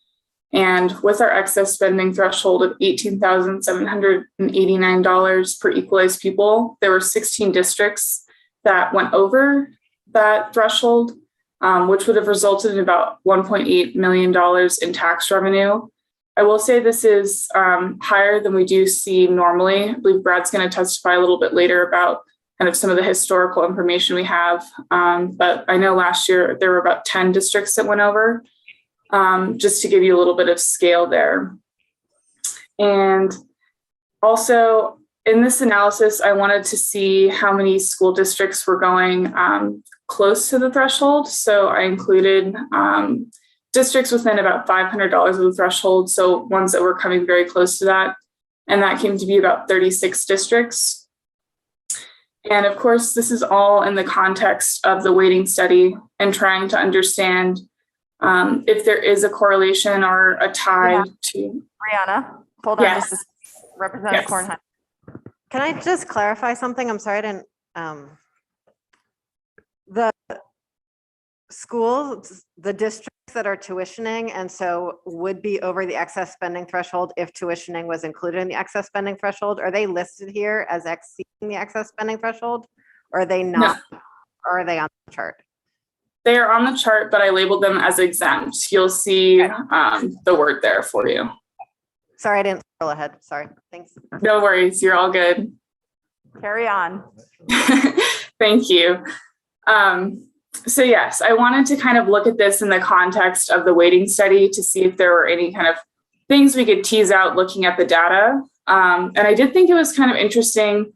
And with our excess spending threshold of $18,789 per equalized pupil, there were 16 districts that went over that threshold, which would have resulted in about $1.8 million in tax revenue. I will say this is higher than we do see normally. I believe Brad's going to testify a little bit later about kind of some of the historical information we have. But I know last year there were about 10 districts that went over, just to give you a little bit of scale there. And also in this analysis, I wanted to see how many school districts were going close to the threshold. So I included districts within about $500 of the threshold. So ones that were coming very close to that. And that came to be about 36 districts. And of course, this is all in the context of the weighting study and trying to understand if there is a correlation or a tie to. Brianna, hold on. Yes. This is Representative Yes. Kornheiser. Can I just clarify something? I'm sorry, I didn't, the schools, the districts that are tuitioning and so would be over the excess spending threshold if tuitioning was included in the excess spending threshold, are they listed here as exceeding the excess spending threshold? Or are they not, or are they on the chart? They are on the chart, but I labeled them as exempt. You'll see the word there for you. Sorry, I didn't scroll ahead. Sorry. Thanks. No worries, you're all good. Carry on. Thank you. So yes, I wanted to kind of look at this in the context of the weighting study to see if there were any kind of things we could tease out looking at the data. And I did think it was kind of interesting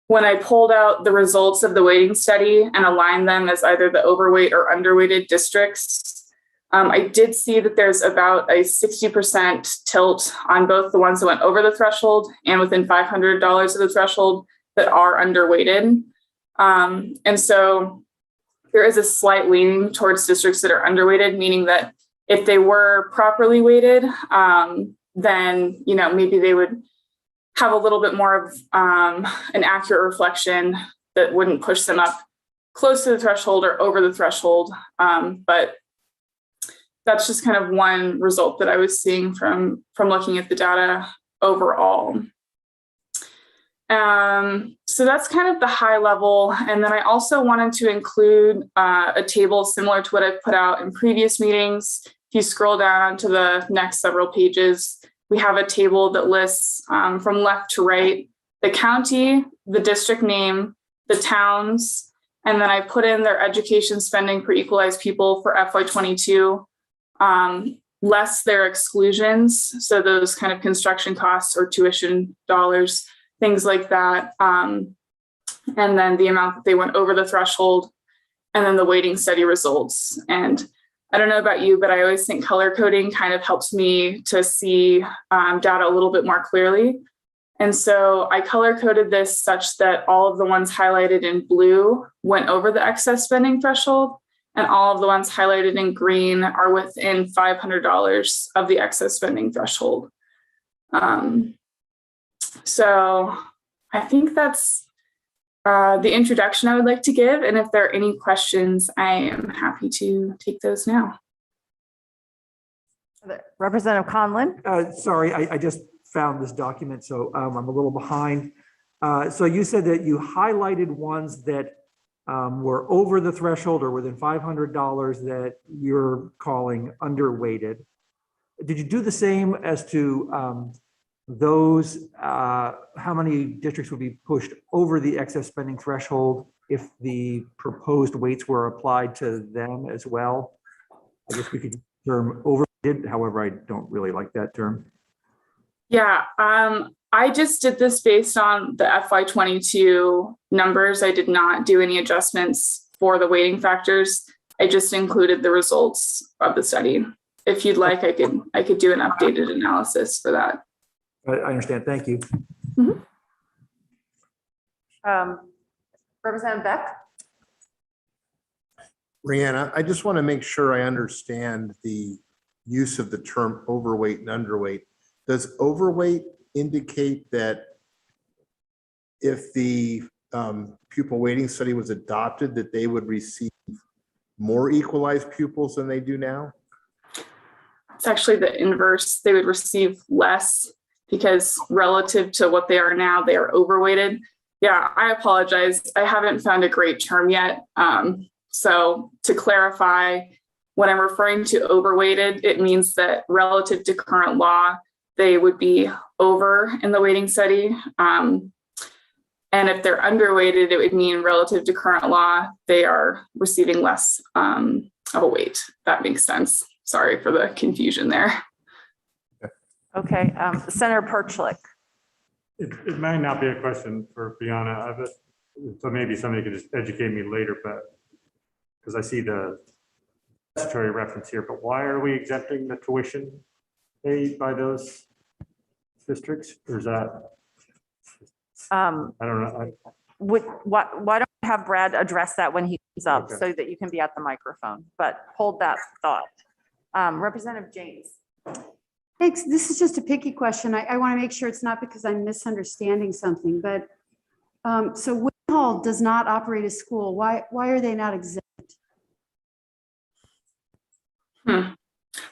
when I pulled out the results of the weighting study and aligned them as either the overweight or underweighted districts. I did see that there's about a 60% tilt on both the ones that went over the threshold and within $500 of the threshold that are underweighted. And so there is a slight leaning towards districts that are underweighted, meaning that if they were properly weighted, then, you know, maybe they would have a little bit more of an accurate reflection that wouldn't push them up close to the threshold or over the threshold. But that's just kind of one result that I was seeing from looking at the data overall. So that's kind of the high level. And then I also wanted to include a table similar to what I've put out in previous meetings. If you scroll down to the next several pages, we have a table that lists from left to right, the county, the district name, the towns, and then I put in their education spending per equalized pupil for FY22, less their exclusions. So those kind of construction costs or tuition dollars, things like that. And then the amount that they went over the threshold, and then the weighting study results. And I don't know about you, but I always think color coding kind of helps me to see data a little bit more clearly. And so I color coded this such that all of the ones highlighted in blue went over the excess spending threshold, and all of the ones highlighted in green are within $500 of the excess spending threshold. So I think that's the introduction I would like to give. And if there are any questions, I am happy to take those now. Representative Conlon. Sorry, I just found this document, so I'm a little behind. So you said that you highlighted ones that were over the threshold or within $500 that you're calling underweighted. Did you do the same as to those, how many districts would be pushed over the excess spending threshold if the proposed weights were applied to them as well? I guess we could term overweighted, however, I don't really like that term. Yeah, I just did this based on the FY22 numbers. I did not do any adjustments for the weighting factors. I just included the results of the study. If you'd like, I could do an updated analysis for that. I understand. Thank you. Mm-hmm. Representative Beck. Brianna, I just want to make sure I understand the use of the term overweight and underweight. Does overweight indicate that if the pupil weighting study was adopted, that they would receive more equalized pupils than they do now? It's actually the inverse. They would receive less because relative to what they are now, they are overweighted. Yeah, I apologize. I haven't found a great term yet. So to clarify, when I'm referring to overweighted, it means that relative to current law, they would be over in the weighting study. And if they're underweighted, it would mean relative to current law, they are receiving less of a weight. That makes sense. Sorry for the confusion there. Okay, Senator Perchlik. It might not be a question for Brianna, so maybe somebody could just educate me later, but because I see the statutory reference here, but why are we exempting the tuition paid by those districts? Or is that, I don't know. Why don't we have Brad address that when he comes up, Okay. so that you can be at the microphone, but hold that thought. Representative James. Thanks. This is just a picky question. I want to make sure it's not because I'm misunderstanding something, but so Win Hall does not operate a school. Why are they not exempt?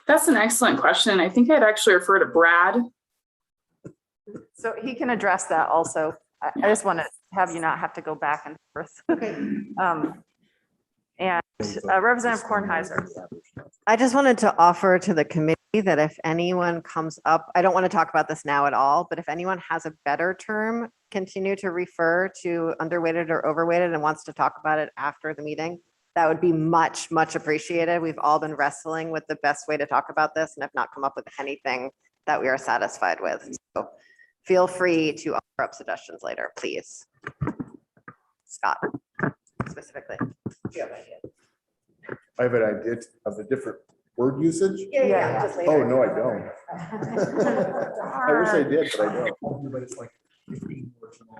That's an excellent question. I think I'd actually refer to Brad. So he can address that also. I just want to have you not have to go back and forth. Okay. And Representative Kornheiser. I just wanted to offer to the committee that if anyone comes up, I don't want to talk about this now at all, but if anyone has a better term, continue to refer to underweighted or overweighted and wants to talk about it after the meeting, that would be much, much appreciated. We've all been wrestling with the best way to talk about this and have not come up with anything that we are satisfied with. So feel free to offer up suggestions later, please. Scott, specifically. Do you have ideas? I have an idea of the different word usage. Yeah, just later. Oh, no, I don't. I wish I did, but I don't. But it's like 15 words long.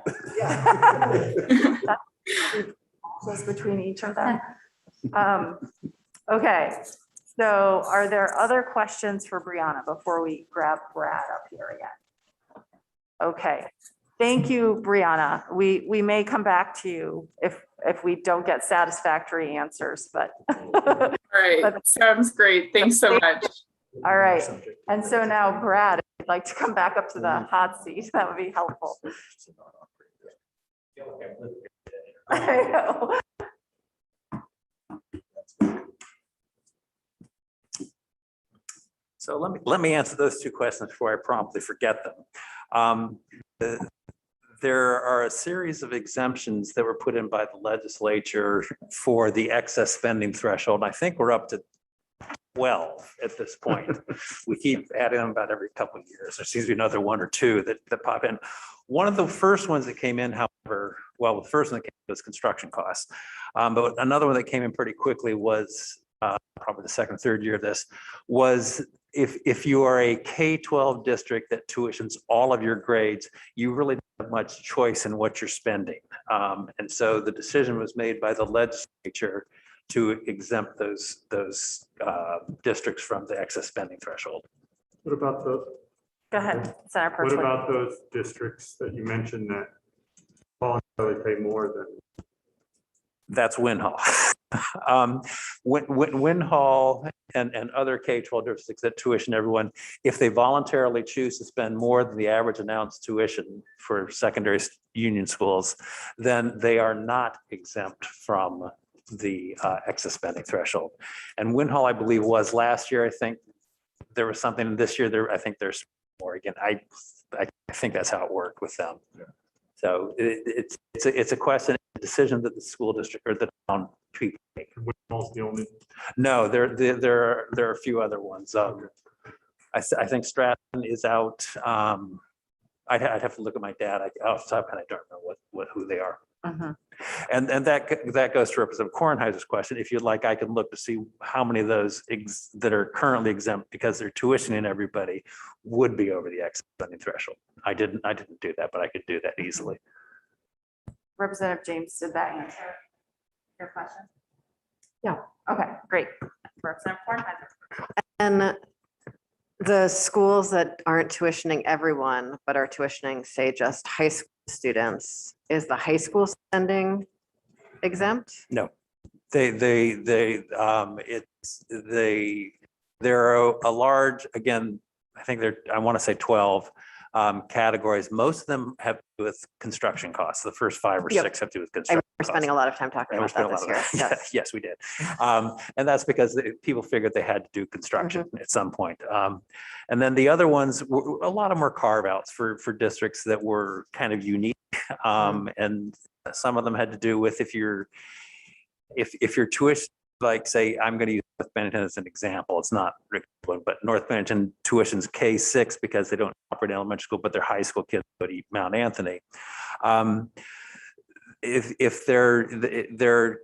Close between each of them. Okay, so are there other questions for Brianna before we grab Brad up here again? Okay, thank you, Brianna. We may come back to you if we don't get satisfactory answers, but. All right, sounds great. Thanks so much. All right, and so now Brad, if you'd like to come back up to the hot seat, that would be helpful. I know. So let me answer those two questions before I promptly forget them. There are a series of exemptions that were put in by the legislature for the excess spending threshold. I think we're up to 12 at this point. We keep adding them about every couple of years. There seems to be another one or two that pop in. One of the first ones that came in, however, well, the first one that came in was construction costs. But another one that came in pretty quickly was probably the second, third year of this, was if you are a K-12 district that tuitions all of your grades, you really don't have much choice in what you're spending. And so the decision was made by the legislature to exempt those districts from the excess spending threshold. What about the, Go ahead, Senator what Persley. about those districts that you mentioned that voluntarily pay more than? That's Winhall. Winhall and other K-12 districts that tuition everyone, if they voluntarily choose to spend more than the average announced tuition for secondary union schools, then they are not exempt from the excess spending threshold. And Winhall, I believe, was last year. I think there was something this year. I think there's more again. I think that's how it worked with them. Yeah. So it's a question, a decision that the school district or the town people make. Winhall's the only. No, there are a few other ones. I think Stratton is out. I'd have to look at my dad. Off the top, and I don't know who they are. And that goes to Representative Kornheiser's question. If you'd like, I can look to see how many of those that are currently exempt because they're tuitioning everybody would be over the excess spending threshold. I didn't do that, but I could do that easily. Representative James, did that answer your question? Yeah. Okay, great. Representative Kornheiser. And the schools that aren't tuitioning everyone, but are tuitioning, say, just high school students, is the high school spending exempt? No, there are a large, again, I think I want to say 12 categories. Most of them have to do with construction costs. The first 5 or 6 have to do with construction. We're spending a lot of time talking about that this year. Yes. Yes, we did. And that's because people figured they had to do construction at some point. And then the other ones, a lot of them were carve outs for districts that were kind of unique. And some of them had to do with if your tuition, like say, I'm going to use North Bennington as an example. It's not equivalent, but North Bennington tuitions K-6 because they don't operate elementary school, but their high school kids go to Mount Anthony. If there are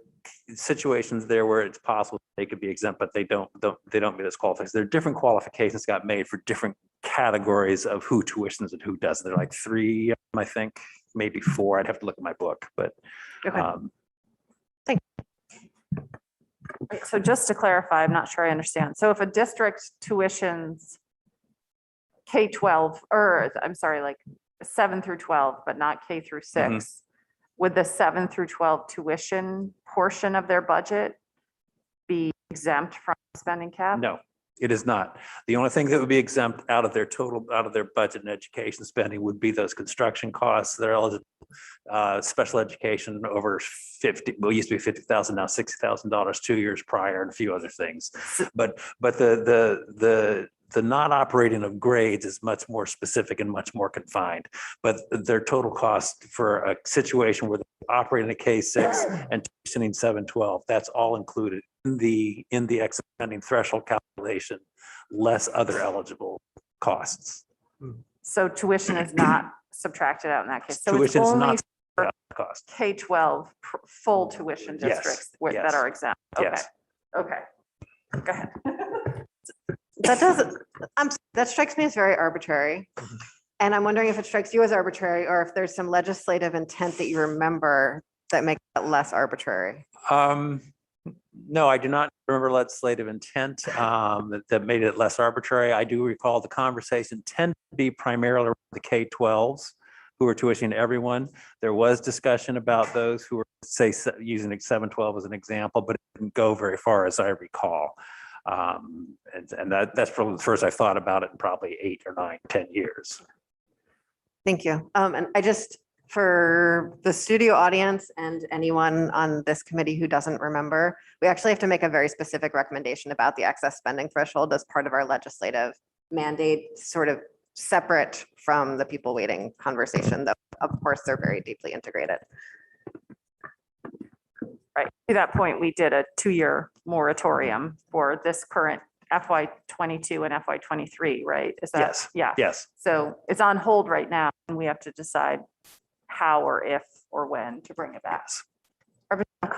situations there where it's possible they could be exempt, but they don't meet those qualifications. There are different qualifications got made for different categories of who tuitions and who doesn't. There are like 3, I think, maybe 4. I'd have to look at my book, but. Okay. So just to clarify, I'm not sure I understand. So if a district tuitions K-12, or I'm sorry, like 7 through 12, but not K through 6, would the 7 through 12 tuition portion of their budget be exempt from spending cap? No, It is not. The only thing that would be exempt out of their budget and education spending would be those construction costs. They're eligible, special education over 50, well, it used to be 50,000, now $60,000 2 years prior, and a few other things. But the not operating of grades is much more specific and much more confined. But their total cost for a situation where they're operating a K-6 and tuitioning 7-12, that's all included in the excess spending threshold calculation, less other eligible costs. So tuition is not subtracted out in that case. So it's Tuition is only not cost. K-12 full tuition Yes, districts yes. that are exempt. Okay, Yes. okay. Go ahead. That strikes me as very arbitrary. And I'm wondering if it strikes you as arbitrary or if there's some legislative intent that you remember that makes it less arbitrary. No, I do not remember legislative intent that made it less arbitrary. I do recall the conversation tended to be primarily around the K-12s who were tuitioning everyone. There was discussion about those who were, say, using 7-12 as an example, but it didn't go very far as I recall. And that's probably the first I thought about it in probably 8 or 9, 10 years. Thank you. And I just, for the studio audience and anyone on this committee who doesn't remember, we actually have to make a very specific recommendation about the excess spending threshold as part of our legislative mandate, sort of separate from the people waiting conversation, though of course they're very deeply integrated. Right. To that point, we did a 2-year moratorium for this current FY22 and FY23, right? Is that? Yes. Yeah. Yes. So it's on hold right now and we have to decide how or if or when to bring it back. Representative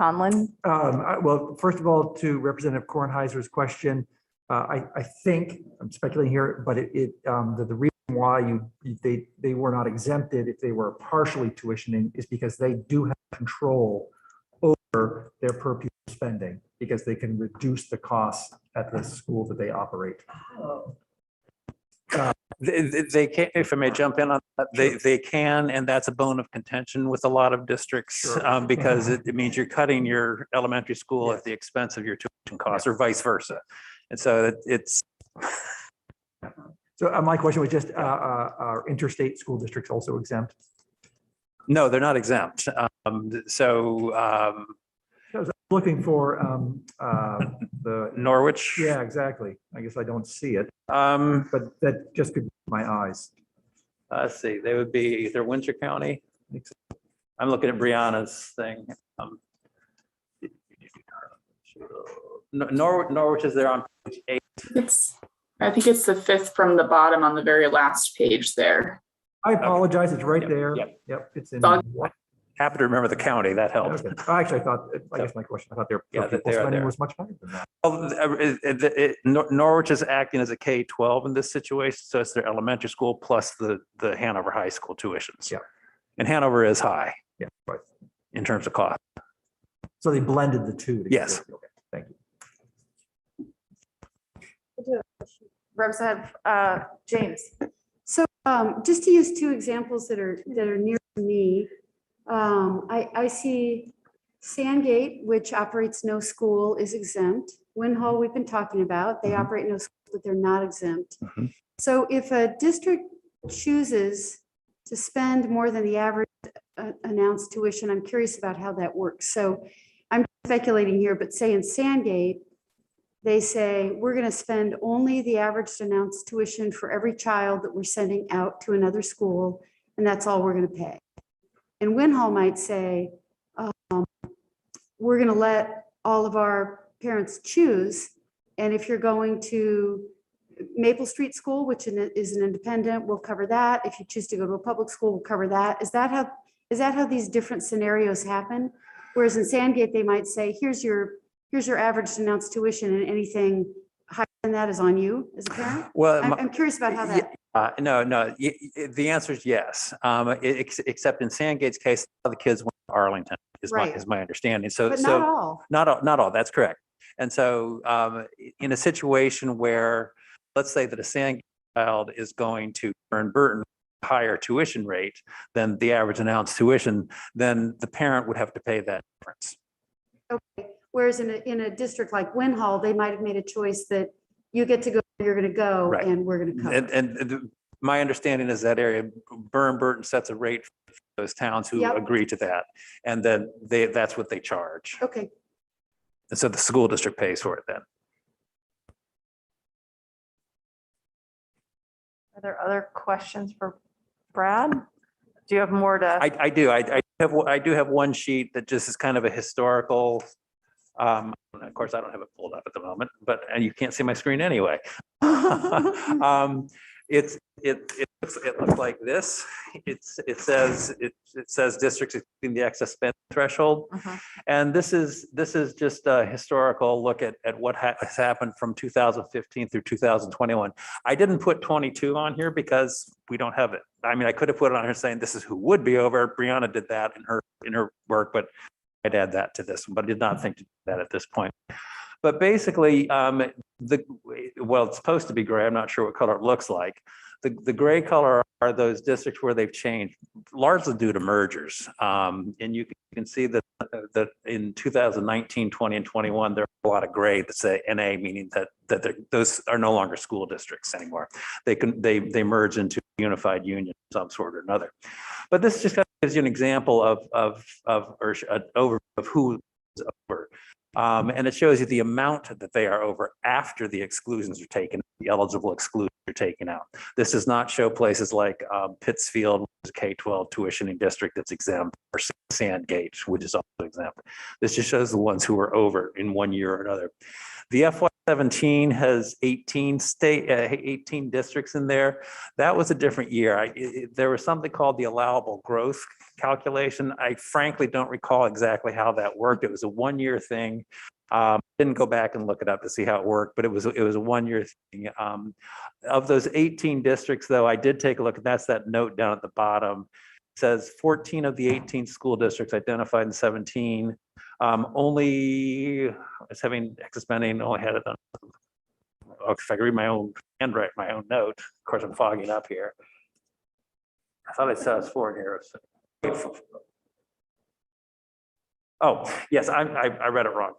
Conlon? Well, first of all, to Representative Kornheiser's question, I think, I'm speculating here, but the reason why they were not exempted if they were partially tuitioning is because they do have control over their per pupil spending because they can reduce the cost at the school that they operate. They can, if I may jump in on that, they can, and that's a bone of contention with a lot of districts. Sure. Because it means you're cutting your elementary school at the expense of your tuition costs, or vice versa. And so it's. So my question was just, are interstate school districts also exempt? No, they're not exempt. I was looking for the Norwich. Yeah, exactly. I guess I don't see it, But but that just could be my eyes. let's see, they would be either Windsor County. I'm looking at Brianna's thing. Norwich is there on page 8. I think it's the 5th from the bottom on the very last page there. I apologize. It's right Yep, there. yep. Yep, it's in. Dog- Happen to remember the county, that helps. Okay. Actually, I guess my question, I thought their Yeah, per that pupil they are spending there. was much higher than that. Norwich is acting as a K-12 in this situation, so it's their elementary school plus the Hanover High School tuitions. Yeah. And Hanover is high Yeah, right. in terms of cost. So they blended the two. together. Yes. Okay, thank you. Representative James? So just to use 2 examples that are near to me, I see Sandgate, which operates no school, is exempt. Winhall, we've been talking about, they operate no school, but they're not exempt. Mhm. So if a district chooses to spend more than the average announced tuition, I'm curious about how that works. So I'm speculating here, but say in Sandgate, they say, we're going to spend only the average announced tuition for every child that we're sending out to another school, and that's all we're going to pay. And Winhall might say, we're going to let all of our parents choose, and if you're going to Maple Street School, which is an independent, we'll cover that. If you choose to go to a public school, we'll cover that. Is that how these different scenarios happen? Whereas in Sandgate, they might say, here's your average announced tuition, and anything higher than that is on you as a parent? Well, I'm curious about how that. no, the answer is yes. Except in Sandgate's case, the kids went to Arlington Right. is my understanding. So, But not all. Not all, that's correct. And so in a situation where, let's say that a Sandgate child is going to earn Burton higher tuition rate than the average announced tuition, then the parent would have to pay that difference. Okay. Whereas in a district like Winhall, they might have made a choice that you get to go, you're going to go, Right. and we're going to cover. And my understanding is that area, Burton sets a rate for those towns who Yep. agree to that. And then that's what they charge. Okay. And so the school district pays for it then. Are there other questions for Brad? Do you have more to? I do. I do have one sheet that just is kind of a historical. Of course, I don't have it pulled up at the moment, but and you can't see my screen anyway. It looks like this. It says districts exceeding the excess spend threshold, and this is just a historical look at what has happened from 2015 through 2021. I didn't put 22 on here because we don't have it. I mean, I could have put it on here saying this is who would be over. Brianna did that in her work, but I'd add that to this one, but I did not think to do that at this point. But basically, it's supposed to be gray. I'm not sure what color it looks like. The gray color are those districts where they've changed, largely due to mergers. And you can see that in 2019, 20, and 21, there are a lot of gray that say NA, meaning that those are no longer school districts anymore. They merge into unified union of some sort or another. But this just gives you an example of or an overview of who is over. And it shows you the amount that they are over after the exclusions are taken, the eligible exclusions are taken out. This does not show places like Pittsfield, which is a K-12 tuitioning district that's exempt, or Sandgate, which is also exempt. This just shows the ones who are over in one year or another. The FY17 has 18 districts in there. That was a different year. There was something called the allowable growth calculation. I frankly don't recall exactly how that worked. It was a one-year thing. Didn't go back and look it up to see how it worked, but it was a one-year thing. Of those 18 districts, though, I did take a look, and that's that note down at the bottom. It says 14 of the 18 school districts identified in 17 only is having excess spending, only had it on. If I can read my own handwrite, my own note, of course I'm fogging up here. I thought it says 4 here. Oh, yes, I read it wrong.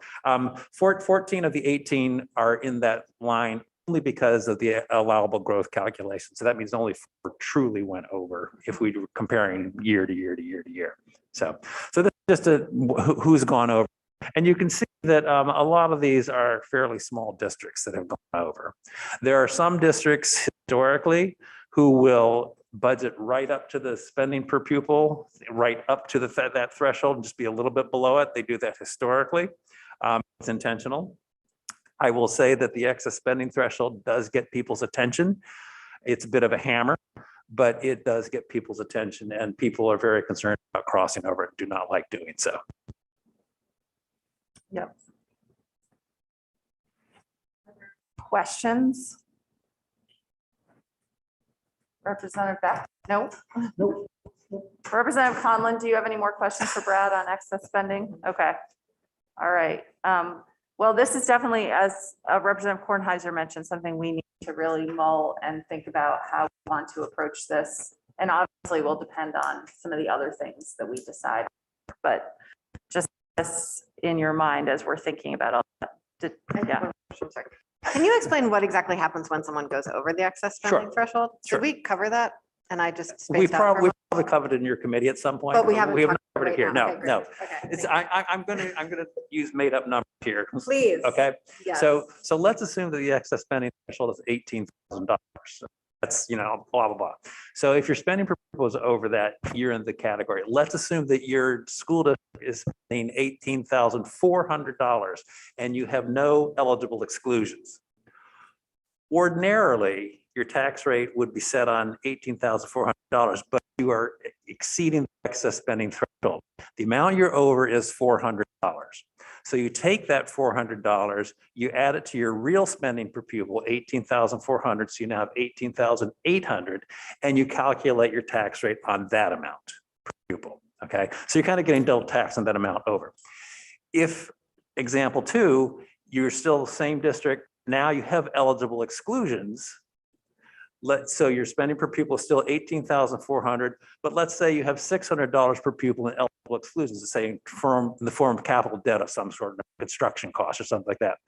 14 of the 18 are in that line only because of the allowable growth calculation. So that means only 4 truly went over if we were comparing year to year to year to year. So this is just who's gone over. And you can see that a lot of these are fairly small districts that have gone over. There are some districts historically who will budget right up to the spending per pupil, right up to that threshold, and just be a little bit below it. They do that historically. It's intentional. I will say that the excess spending threshold does get people's attention. It's a bit of a hammer, but it does get people's attention, and people are very concerned about crossing over and do not like doing so. Yep. Questions? Representative Beck? No? Nope. Representative Conlon, do you have any more questions for Brad on excess spending? Okay. All right. Well, this is definitely, as Representative Kornheiser mentioned, something we need to really mull and think about how we want to approach this. And obviously will depend on some of the other things that we decide, but just this in your mind as we're thinking about all that. Yeah. Can you explain what exactly happens when someone goes over the excess spending threshold? Sure. Did we cover that? And I just We spaced out for a probably covered it in your committee at some point. But we haven't talked covered it right here. now. No, Okay, no. great. Okay, It's, thank I'm gonna use made up numbers here. Please. Okay. Yes. So let's assume that the excess spending threshold is $18,000. That's, blah, blah, blah. So if your spending per pupil is over that, you're in the category. Let's assume that your school district is spending $18,400 and you have no eligible exclusions. Ordinarily, your tax rate would be set on $18,400, but you are exceeding the excess spending threshold. The amount you're over is $400. So you take that $400, you add it to your real spending per pupil, $18,400, so you now have $18,800, and you calculate your tax rate on that amount per pupil, okay? So you're kind of getting double tax on that amount over. If, example 2, you're still the same district, now you have eligible exclusions, So your spending per pupil is still 18,400, but let's say you have $600 per pupil in eligible exclusions, say in the form of capital debt of some sort, construction cost or something like that.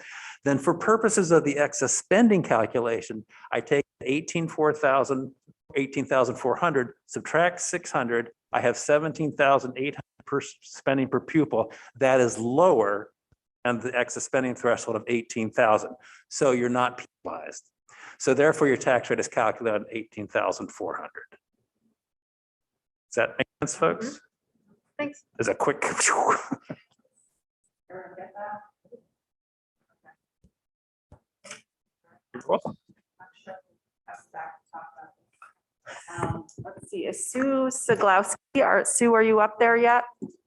Then for purposes of the excess spending calculation, I take 18,400, subtract 600, I have 17,800 per spending per pupil. That is lower than the excess spending threshold of 18,000. So you're not penalized. So therefore, your tax rate is calculated at 18,400. Does that make sense, folks? Thanks. Is a quick. You're welcome. Let's see, is Sue Siglowski, Sue, are you up there yet?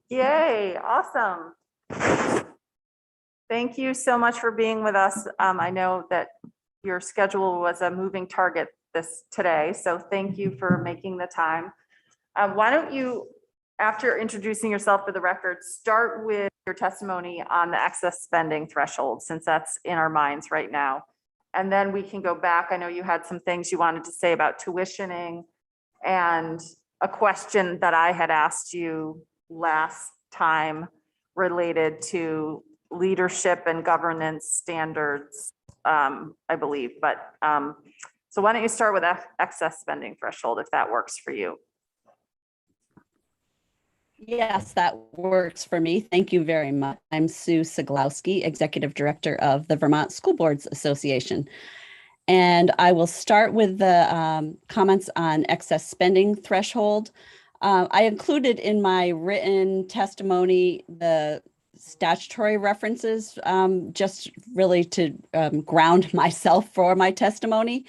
Yay, awesome. Thank you so much for being with us. I know that your schedule was a moving target today, so thank you for making the time. Why don't you, after introducing yourself for the record, start with your testimony on the excess spending threshold, since that's in our minds right now. And then we can go back. I know you had some things you wanted to say about tuitioning and a question that I had asked you last time related to leadership and governance standards, I believe. But so why don't you start with excess spending threshold, if that works for you? Yes, that works for me. Thank you very much. I'm Sue Siglowski, Executive Director of the Vermont School Boards Association. And I will start with the comments on excess spending threshold. I included in my written testimony the statutory references, just really to ground myself for my testimony.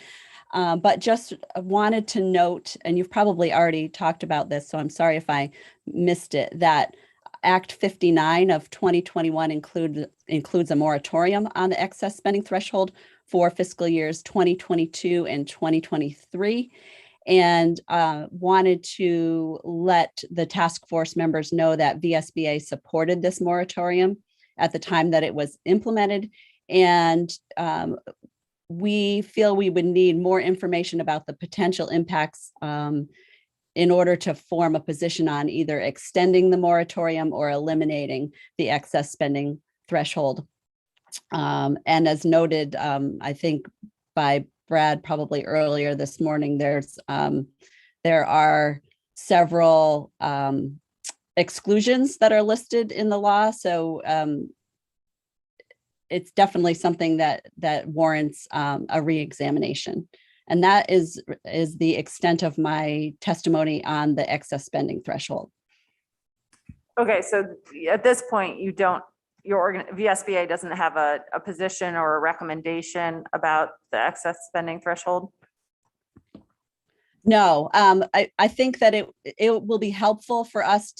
But just wanted to note, and you've probably already talked about this, so I'm sorry if I missed it, that Act 59 of 2021 includes a moratorium on the excess spending threshold for fiscal years 2022 and 2023. And wanted to let the task force members know that VSBA supported this moratorium at the time that it was implemented. And we feel we would need more information about the potential impacts in order to form a position on either extending the moratorium or eliminating the excess spending threshold. And as noted, I think by Brad probably earlier this morning, there are several exclusions that are listed in the law. So it's definitely something that warrants a reexamination. And that is the extent of my testimony on the excess spending threshold. Okay, so at this point, VSBA doesn't have a position or a recommendation about the excess spending threshold? No, I think that it will be helpful for us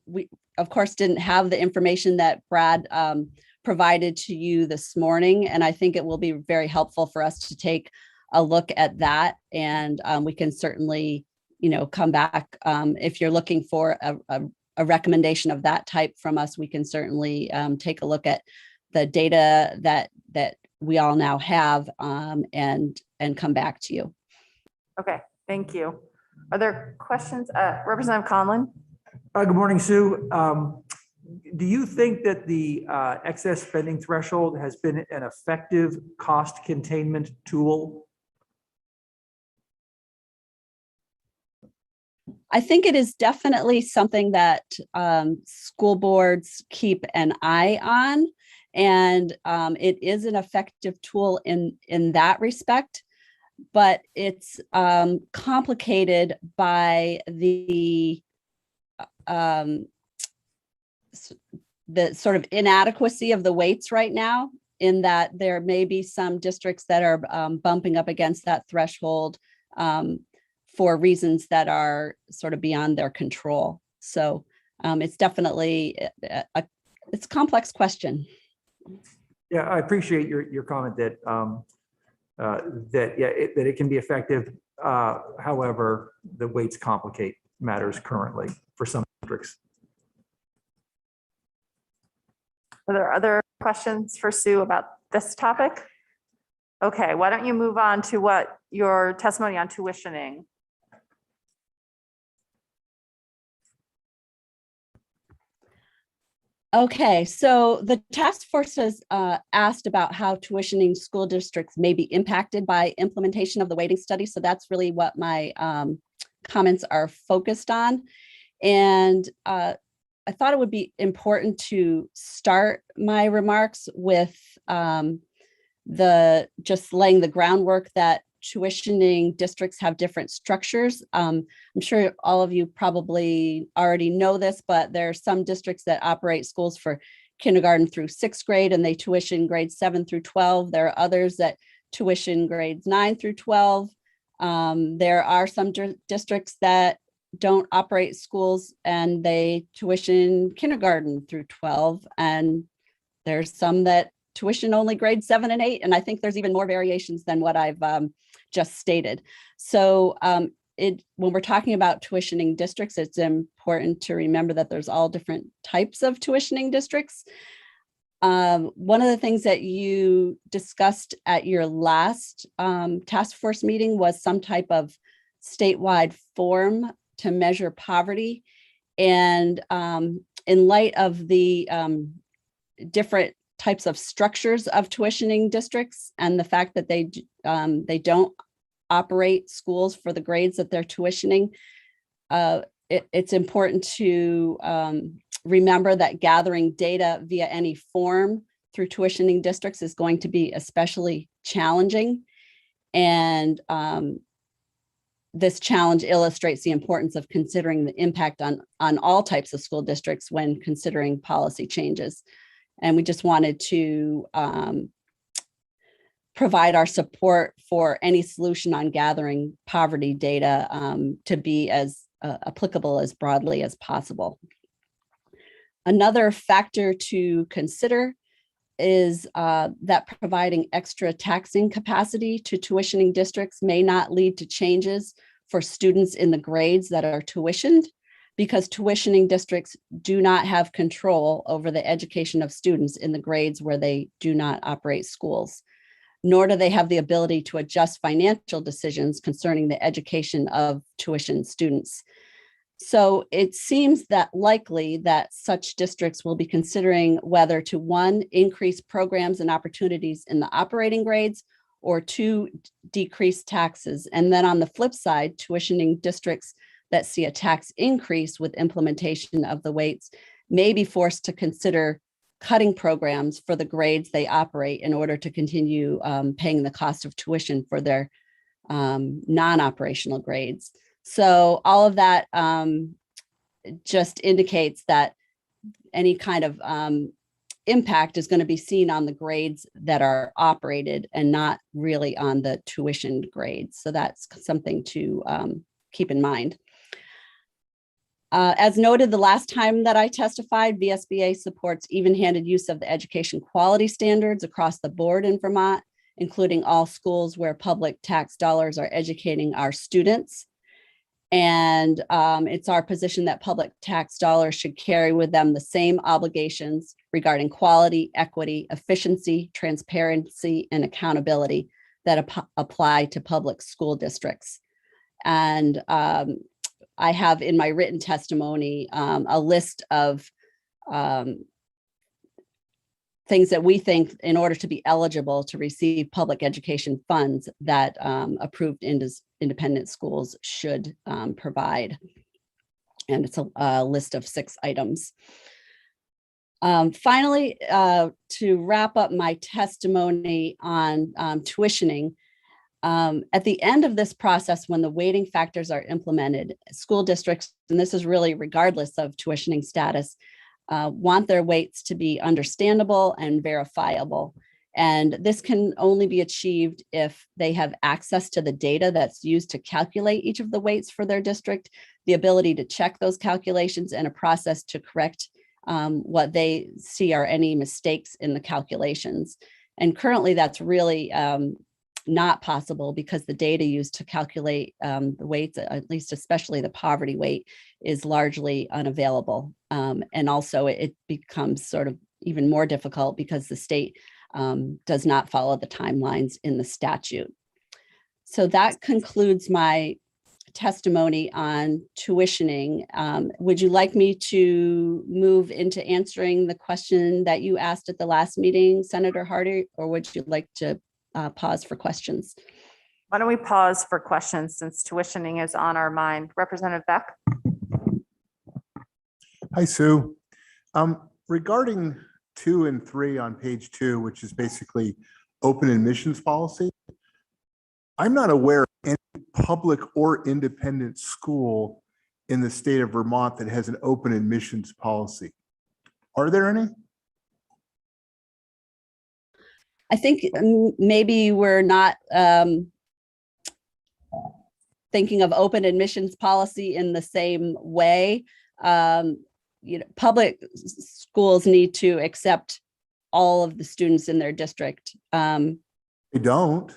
we of course didn't have the information that Brad provided to you this morning. And I think it will be very helpful for us to take a look at that. And we can certainly, come back. If you're looking for a recommendation of that type from us, we can certainly take a look at the data that we all now have and come back to you. Okay, thank you. Are there questions? Representative Conlon? Good morning, Sue. Do you think that the excess spending threshold has been an effective cost containment tool? I think it is definitely something that school boards keep an eye on, and it is an effective tool in that respect, but it's complicated by the sort of inadequacy of the weights right now, in that there may be some districts that are bumping up against that threshold for reasons that are sort of beyond their control. So it's definitely it's a complex question. Yeah, I appreciate your comment that that it can be effective. However, the weights complicate matters currently for some districts. Are there other questions for Sue about this topic? Okay, why don't you move on to what your testimony on tuitioning? Okay, so the task force has asked about how tuitioning school districts may be impacted by implementation of the weighting study. So that's really what my comments are focused on. And I thought it would be important to start my remarks with just laying the groundwork that tuitioning districts have different structures. I'm sure all of you probably already know this, but there are some districts that operate schools for kindergarten through 6th grade and they tuition grades 7 through 12. There are others that tuition grades 9 through 12. There are some districts that don't operate schools and they tuition kindergarten through 12. And there's some that tuition only grades 7 and 8. And I think there's even more variations than what I've just stated. So when we're talking about tuitioning districts, it's important to remember that there's all different types of tuitioning districts. One of the things that you discussed at your last task force meeting was some type of statewide form to measure poverty. And in light of the different types of structures of tuitioning districts and the fact that they don't operate schools for the grades that they're tuitioning, it's important to remember that gathering data via any form through tuitioning districts is going to be especially challenging. And this challenge illustrates the importance of considering the impact on all types of school districts when considering policy changes. And we just wanted to provide our support for any solution on gathering poverty data to be as applicable as broadly as possible. Another factor to consider is that providing extra taxing capacity to tuitioning districts may not lead to changes for students in the grades that are tuitioned, because tuitioning districts do not have control over the education of students in the grades where they do not operate schools, nor do they have the ability to adjust financial decisions concerning the education of tuition students. So it seems that likely that such districts will be considering whether to, 1, increase programs and opportunities in the operating grades, or 2, decrease taxes. And then on the flip side, tuitioning districts that see a tax increase with implementation of the weights may be forced to consider cutting programs for the grades they operate in order to continue paying the cost of tuition for their non-operational grades. So all of that just indicates that any kind of impact is going to be seen on the grades that are operated and not really on the tuitioned grades. So that's something to keep in mind. As noted the last time that I testified, VSBA supports even-handed use of the education quality standards across the board in Vermont, including all schools where public tax dollars are educating our students. And it's our position that public tax dollars should carry with them the same obligations regarding quality, equity, efficiency, transparency, and accountability that apply to public school districts. And I have in my written testimony a list of things that we think in order to be eligible to receive public education funds that approved independent schools should provide. And it's a list of 6 items. Finally, to wrap up my testimony on tuitioning, at the end of this process, when the weighting factors are implemented, school districts, and this is really regardless of tuitioning status, want their weights to be understandable and verifiable. And this can only be achieved if they have access to the data that's used to calculate each of the weights for their district, the ability to check those calculations, and a process to correct what they see are any mistakes in the calculations. And currently that's really not possible because the data used to calculate the weights, at least especially the poverty weight, is largely unavailable. And also it becomes sort of even more difficult because the state does not follow the timelines in the statute. So that concludes my testimony on tuitioning. Would you like me to move into answering the question that you asked at the last meeting, Senator Hardy, or would you like to pause for questions? Why don't we pause for questions since tuitioning is on our mind? Representative Beck? Hi, Sue. Regarding 2 and 3 on page 2, which is basically open admissions policy, I'm not aware of any public or independent school in the state of Vermont that has an open admissions policy. Are there any? I think maybe we're not thinking of open admissions policy in the same way. Public schools need to accept all of the students in their district. They don't.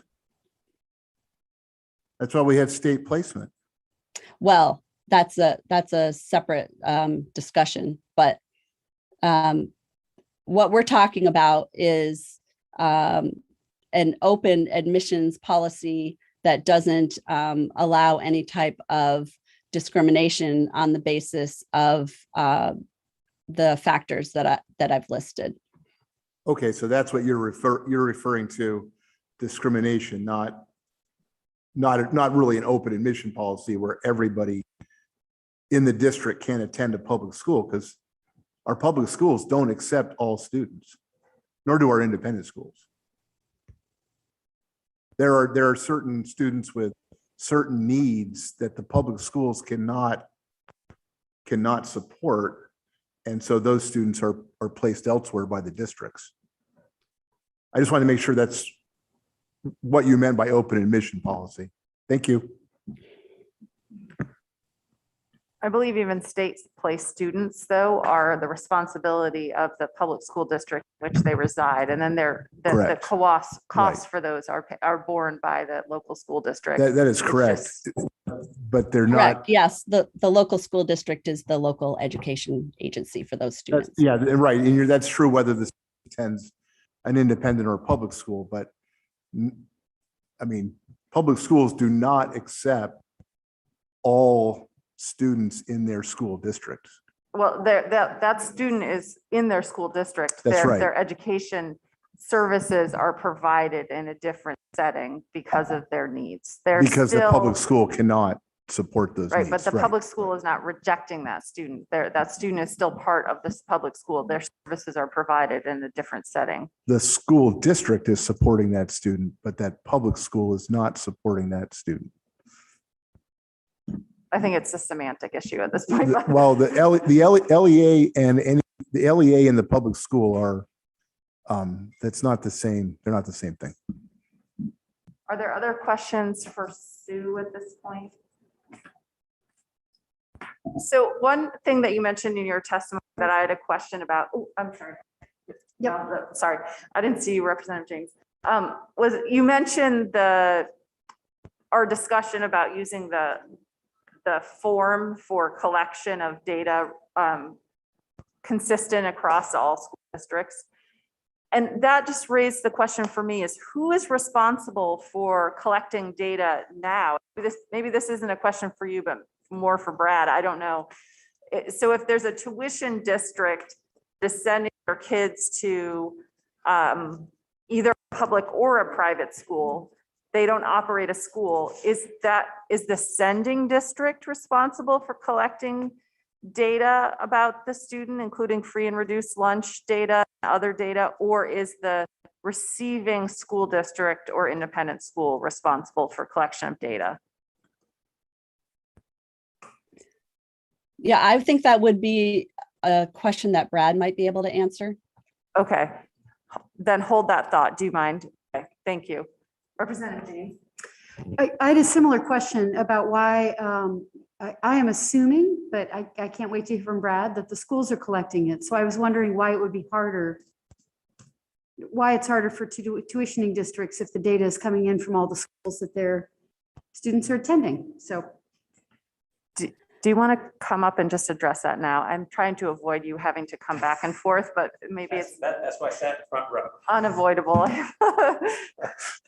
That's why we have state placement. Well, that's a separate discussion, but what we're talking about is an open admissions policy that doesn't allow any type of discrimination on the basis of the factors that I've listed. Okay, so that's what you're referring to, discrimination, not really an open admission policy where everybody in the district can attend a public school, because our public schools don't accept all students, nor do our independent schools. There are certain students with certain needs that the public schools cannot support, and so those students are placed elsewhere by the districts. I just want to make sure that's what you meant by open admission policy. Thank you. I believe even state-placed students, though, are the responsibility of the public school district in which they reside. And then the Correct. costs Right. for those are borne by the local school district. That is It's correct. just- But they're Correct. not. Yes, the local school district is the local education agency for those students. Yeah, right. And that's true whether the student attends an independent or a public school. But I mean, public schools do not accept all students in their school districts. Well, that student is in their school district. That's right. Their education services are provided in a different setting because of their needs. They're Because the still- public school cannot support those Right, needs. but the public school is not rejecting that student. That student is still part of this public school. Their services are provided in a different setting. The school district is supporting that student, but that public school is not supporting that student. I think it's a semantic issue at this point. but- Well, the LEA the LEA and the public school are, that's not the same. They're not the same thing. Are there other questions for Sue at this point? So one thing that you mentioned in your testimony that I had a question about, oh, I'm sorry. Yeah, sorry, I didn't see you, Representative James. Was you mentioned our discussion about using the form for collection of data consistent across all school districts. And that just raised the question for me is who is responsible for collecting data now? Maybe this isn't a question for you, but more for Brad, I don't know. So if there's a tuition district that's sending their kids to either a public or a private school, they don't operate a school. Is the sending district responsible for collecting data about the student, including free and reduced lunch data, other data, or is the receiving school district or independent school responsible for collection of data? Yeah, I think that would be a question that Brad might be able to answer. Okay, then hold that thought. Do you mind? Okay, thank you. Representative James. I had a similar question about why, I am assuming, but I can't wait to hear from Brad, that the schools are collecting it. So I was wondering why it would be harder, why it's harder for tuitioning districts if the data is coming in from all the schools that their students are attending. So Do you want to come up and just address that now? I'm trying to avoid you having to come back and forth, but maybe it's That's why I sat in front row. unavoidable.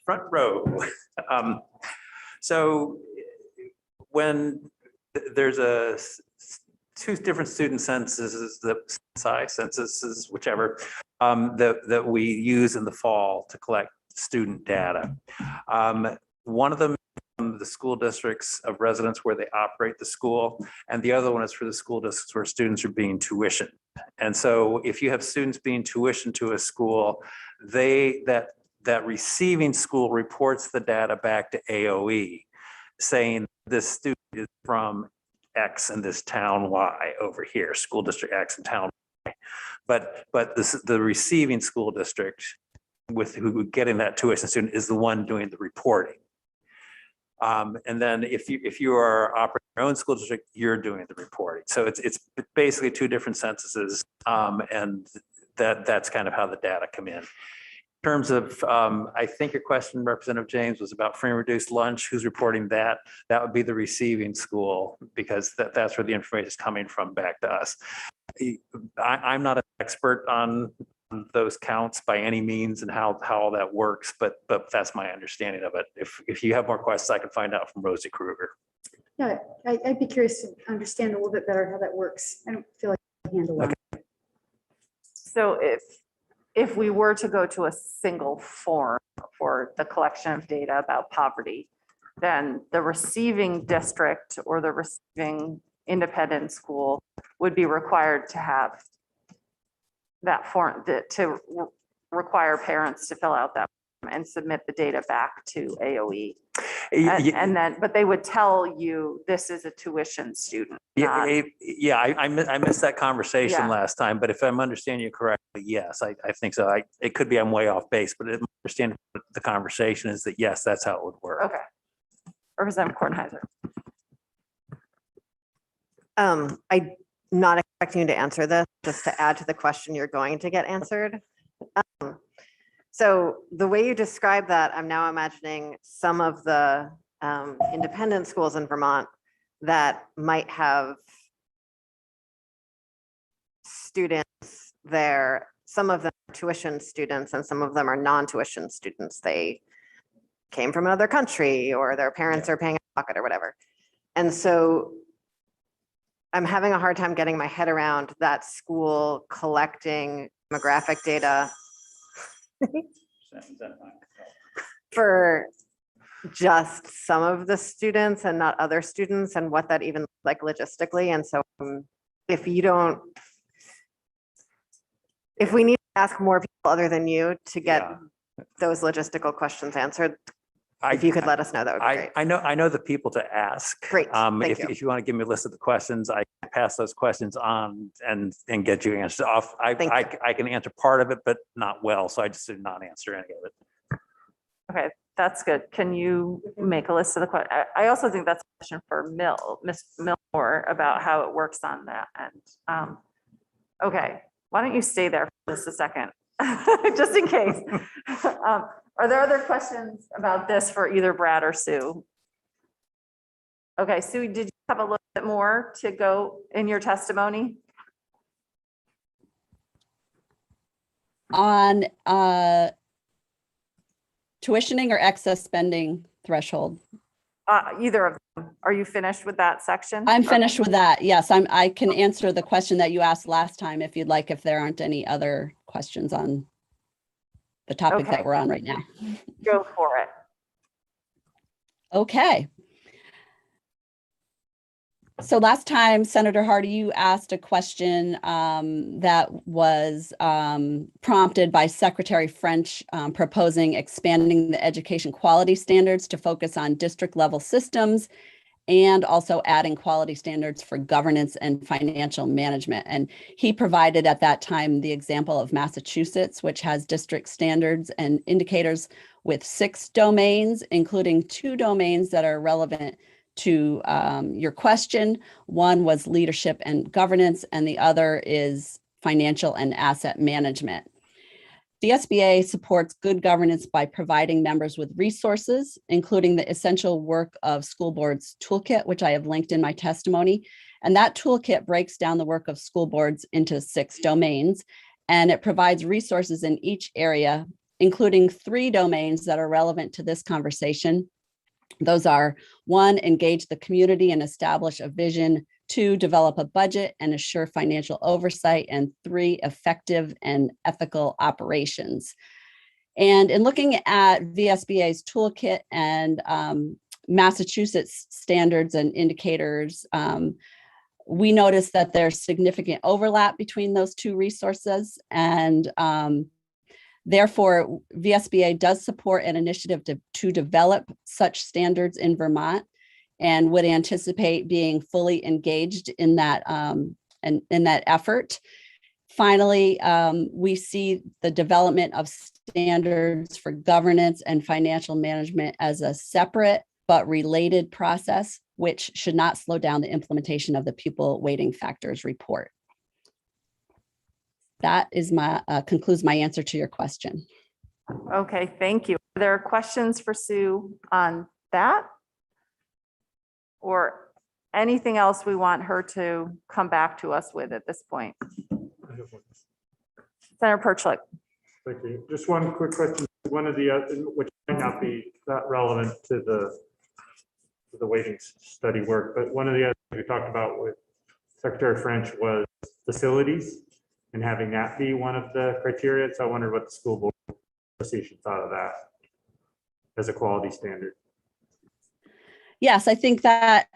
Front row. So when there's two different student censuses, censuses, whichever, that we use in the fall to collect student data. One of them, the school districts of residents where they operate the school, and the other one is for the school districts where students are being tuitioned. And so if you have students being tuitioned to a school, that receiving school reports the data back to AOE saying this student is from X in this town Y over here, school district X in town Y. But the receiving school district with who getting that tuition student is the one doing the reporting. And then if you are operating your own school district, you're doing the reporting. So it's basically two different censuses, and that's kind of how the data come in. In terms of, I think your question, Representative James, was about free and reduced lunch. Who's reporting that? That would be the receiving school, because that's where the information is coming from back to us. I'm not an expert on those counts by any means and how all that works, but that's my understanding of it. If you have more questions, I can find out from Rosie Kruger. Yeah, I'd be curious to understand a little bit better how that works. I don't feel like I can handle that. Okay. So if we were to go to a single form for the collection of data about poverty, then the receiving district or the receiving independent school would be required to have that form, to require parents to fill out that form and submit the data back to AOE. And then, but they would tell you this is a tuition student. I missed that conversation Yeah. last time, but if I'm understanding you correctly, yes, I think so. It could be I'm way off base, but my understanding of the conversation is that yes, that's how it would work. Okay. Representative Kornheiser. I'm not expecting you to answer this, just to add to the question you're going to get answered. So the way you describe that, I'm now imagining some of the independent schools in Vermont that might have students there. Some of them are tuition students and some of them are non-tuition students. They came from another country or their parents are paying a pocket or whatever. And so I'm having a hard time getting my head around that school collecting demographic data for just some of the students and not other students, and what that even looks like logistically. And so if we need to ask more people other than you to get those logistical questions answered, if you could let us know, that would be great. I know the people to ask. Great, thank you. If you want to give me a list of the questions, I can pass those questions on and get you answers off. I can answer part of it, but not well, so I just did not answer any of it. Okay, that's good. Can you make a list of the questions? I also think that's a question for Ms. Millmoore about how it works on that end. Okay, why don't you stay there for just a second, just in case. Are there other questions about this for either Brad or Sue? Okay, Sue, did you have a little bit more to go in your testimony? On tuitioning or excess spending threshold? Either of them. Are you finished with that section? I'm finished with that. Yes, I can answer the question that you asked last time if you'd like, if there aren't any other questions on the topic that we're on right now. Go for it. Okay. So last time, Senator Hardy, you asked a question that was prompted by Secretary French proposing expanding the education quality standards to focus on district level systems and also adding quality standards for governance and financial management. And he provided at that time the example of Massachusetts, which has district standards and indicators with 6 domains, including 2 domains that are relevant to your question. One was leadership and governance, and the other is financial and asset management. VSBA supports good governance by providing members with resources, including the essential work of school boards toolkit, which I have linked in my testimony. And that toolkit breaks down the work of school boards into 6 domains, and it provides resources in each area, including 3 domains that are relevant to this conversation. Those are 1, engage the community and establish a vision, 2, develop a budget and assure financial oversight, and 3, effective and ethical operations. And in looking at VSBA's toolkit and Massachusetts standards and indicators, we noticed that there's significant overlap between those 2 resources, and therefore, VSBA does support an initiative to develop such standards in Vermont, and would anticipate being fully engaged in that in that effort. Finally, we see the development of standards for governance and financial management as a separate but related process, which should not slow down the implementation of the pupil weighting factors report. That is my concludes my answer to your question. Okay, thank you. Are there questions for Sue on that? Or anything else we want her to come back to us with at this point? Senator Perchlik. Thank you. Just one quick question. One of the, which might not be that relevant to the weighting study work, but one of the other things we talked about with Secretary French was facilities and having that be one of the criteria. So I wondered what the school board association thought of that as a quality standard. Yes, I think that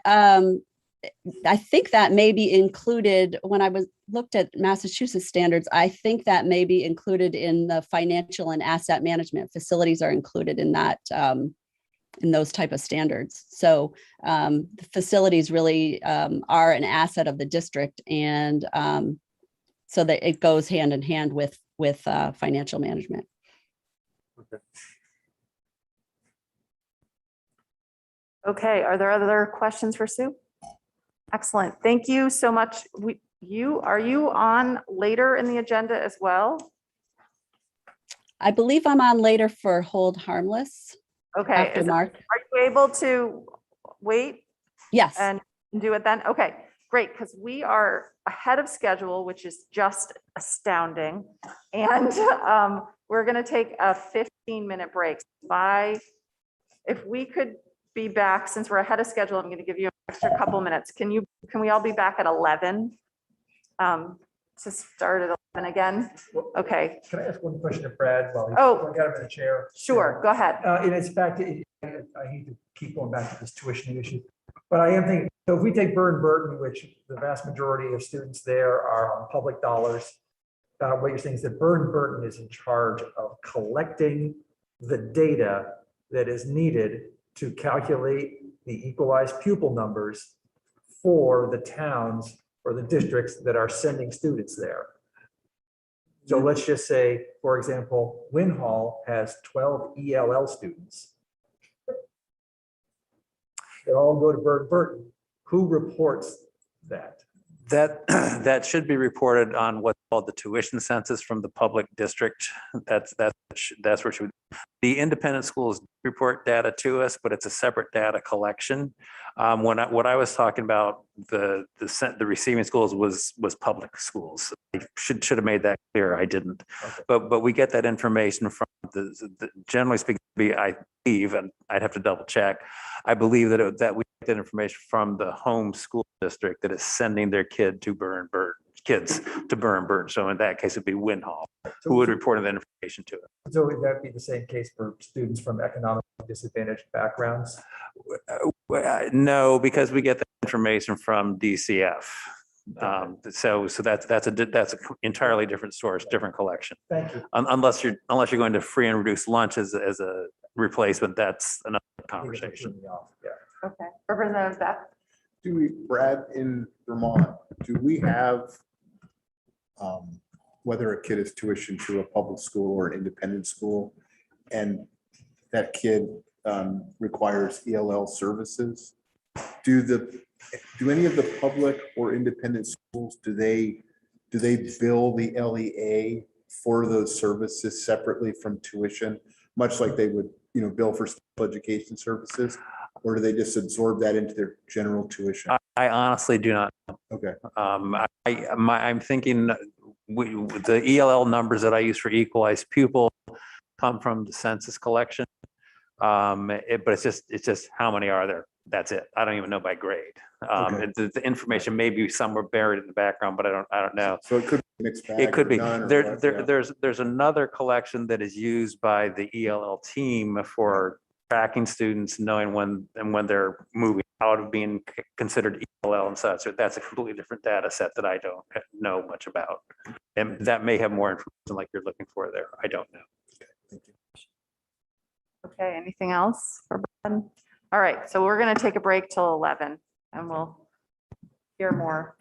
may be included when I looked at Massachusetts standards. I think that may be included in the financial and asset management. Facilities are included in that, in those type of standards. So the facilities really are an asset of the district, and so that it goes hand in hand with financial management. Okay. Okay, are there other questions for Sue? Excellent, thank you so much. Are you on later in the agenda as well? I believe I'm on later for hold harmless. Okay, After Mark. are you able to wait Yes. and do it then? Okay, great, because we are ahead of schedule, which is just astounding. And we're going to take a 15-minute break. If we could be back, since we're ahead of schedule, I'm going to give you an extra couple minutes. Can we all be back at 11? To start at 11 again? Okay. Can I ask one question of Brad while Oh. I got him in the chair? Sure, go ahead. And it's back to, I hate to keep going back to this tuition issue, but I am thinking, so if we take Burton, which the vast majority of students there are on public dollars, what you're saying is that Burton is in charge of collecting the data that is needed to calculate the equalized pupil numbers for the towns or the districts that are sending students there. So let's just say, for example, Win Hall has 12 ELL students. They all go to Burton. Who reports that? That should be reported on what's called the tuition census from the public district. That's where should the independent schools report data to us, but it's a separate data collection. What I was talking about, the receiving schools was public schools. I should have made that clear. I didn't. Okay. But we get that information from the generally speaking. I believe, and I'd have to double check. I believe that we get that information from the home school district that is sending their kid to Burton. So in that case, it'd be Win Hall who would report that information to it. So would that be the same case for students from economically disadvantaged backgrounds? No, because we get the information from DCF. So that's an entirely different source, different collection. Thank you. Unless you're going to free and reduced lunch as a replacement, that's another conversation. Yeah. Okay, Representative Beck. Brad, in Vermont, do we have, whether a kid is tuitioned to a public school or an independent school, and that kid requires ELL services? Do any of the public or independent schools, do they bill the LEA for those services separately from tuition, much like they would, bill for special education services? Or do they just absorb that into their general tuition? I honestly do not. Okay. I'm thinking the ELL numbers that I use for equalized pupil come from the census collection. But it's just how many are there? That's it. I don't even know by grade. Okay. The information may be somewhere buried in the background, but I don't know. So it could be mixed bag. It could or be. none or what, yeah. There's another collection that is used by the ELL team for tracking students, knowing when they're moving out of being considered ELL and such. So that's a completely different data set that I don't know much about. And that may have more information like you're looking for there. I don't know. Thank you. Okay, anything else for Brad? All right, so we're going to take a break till 11 and we'll hear more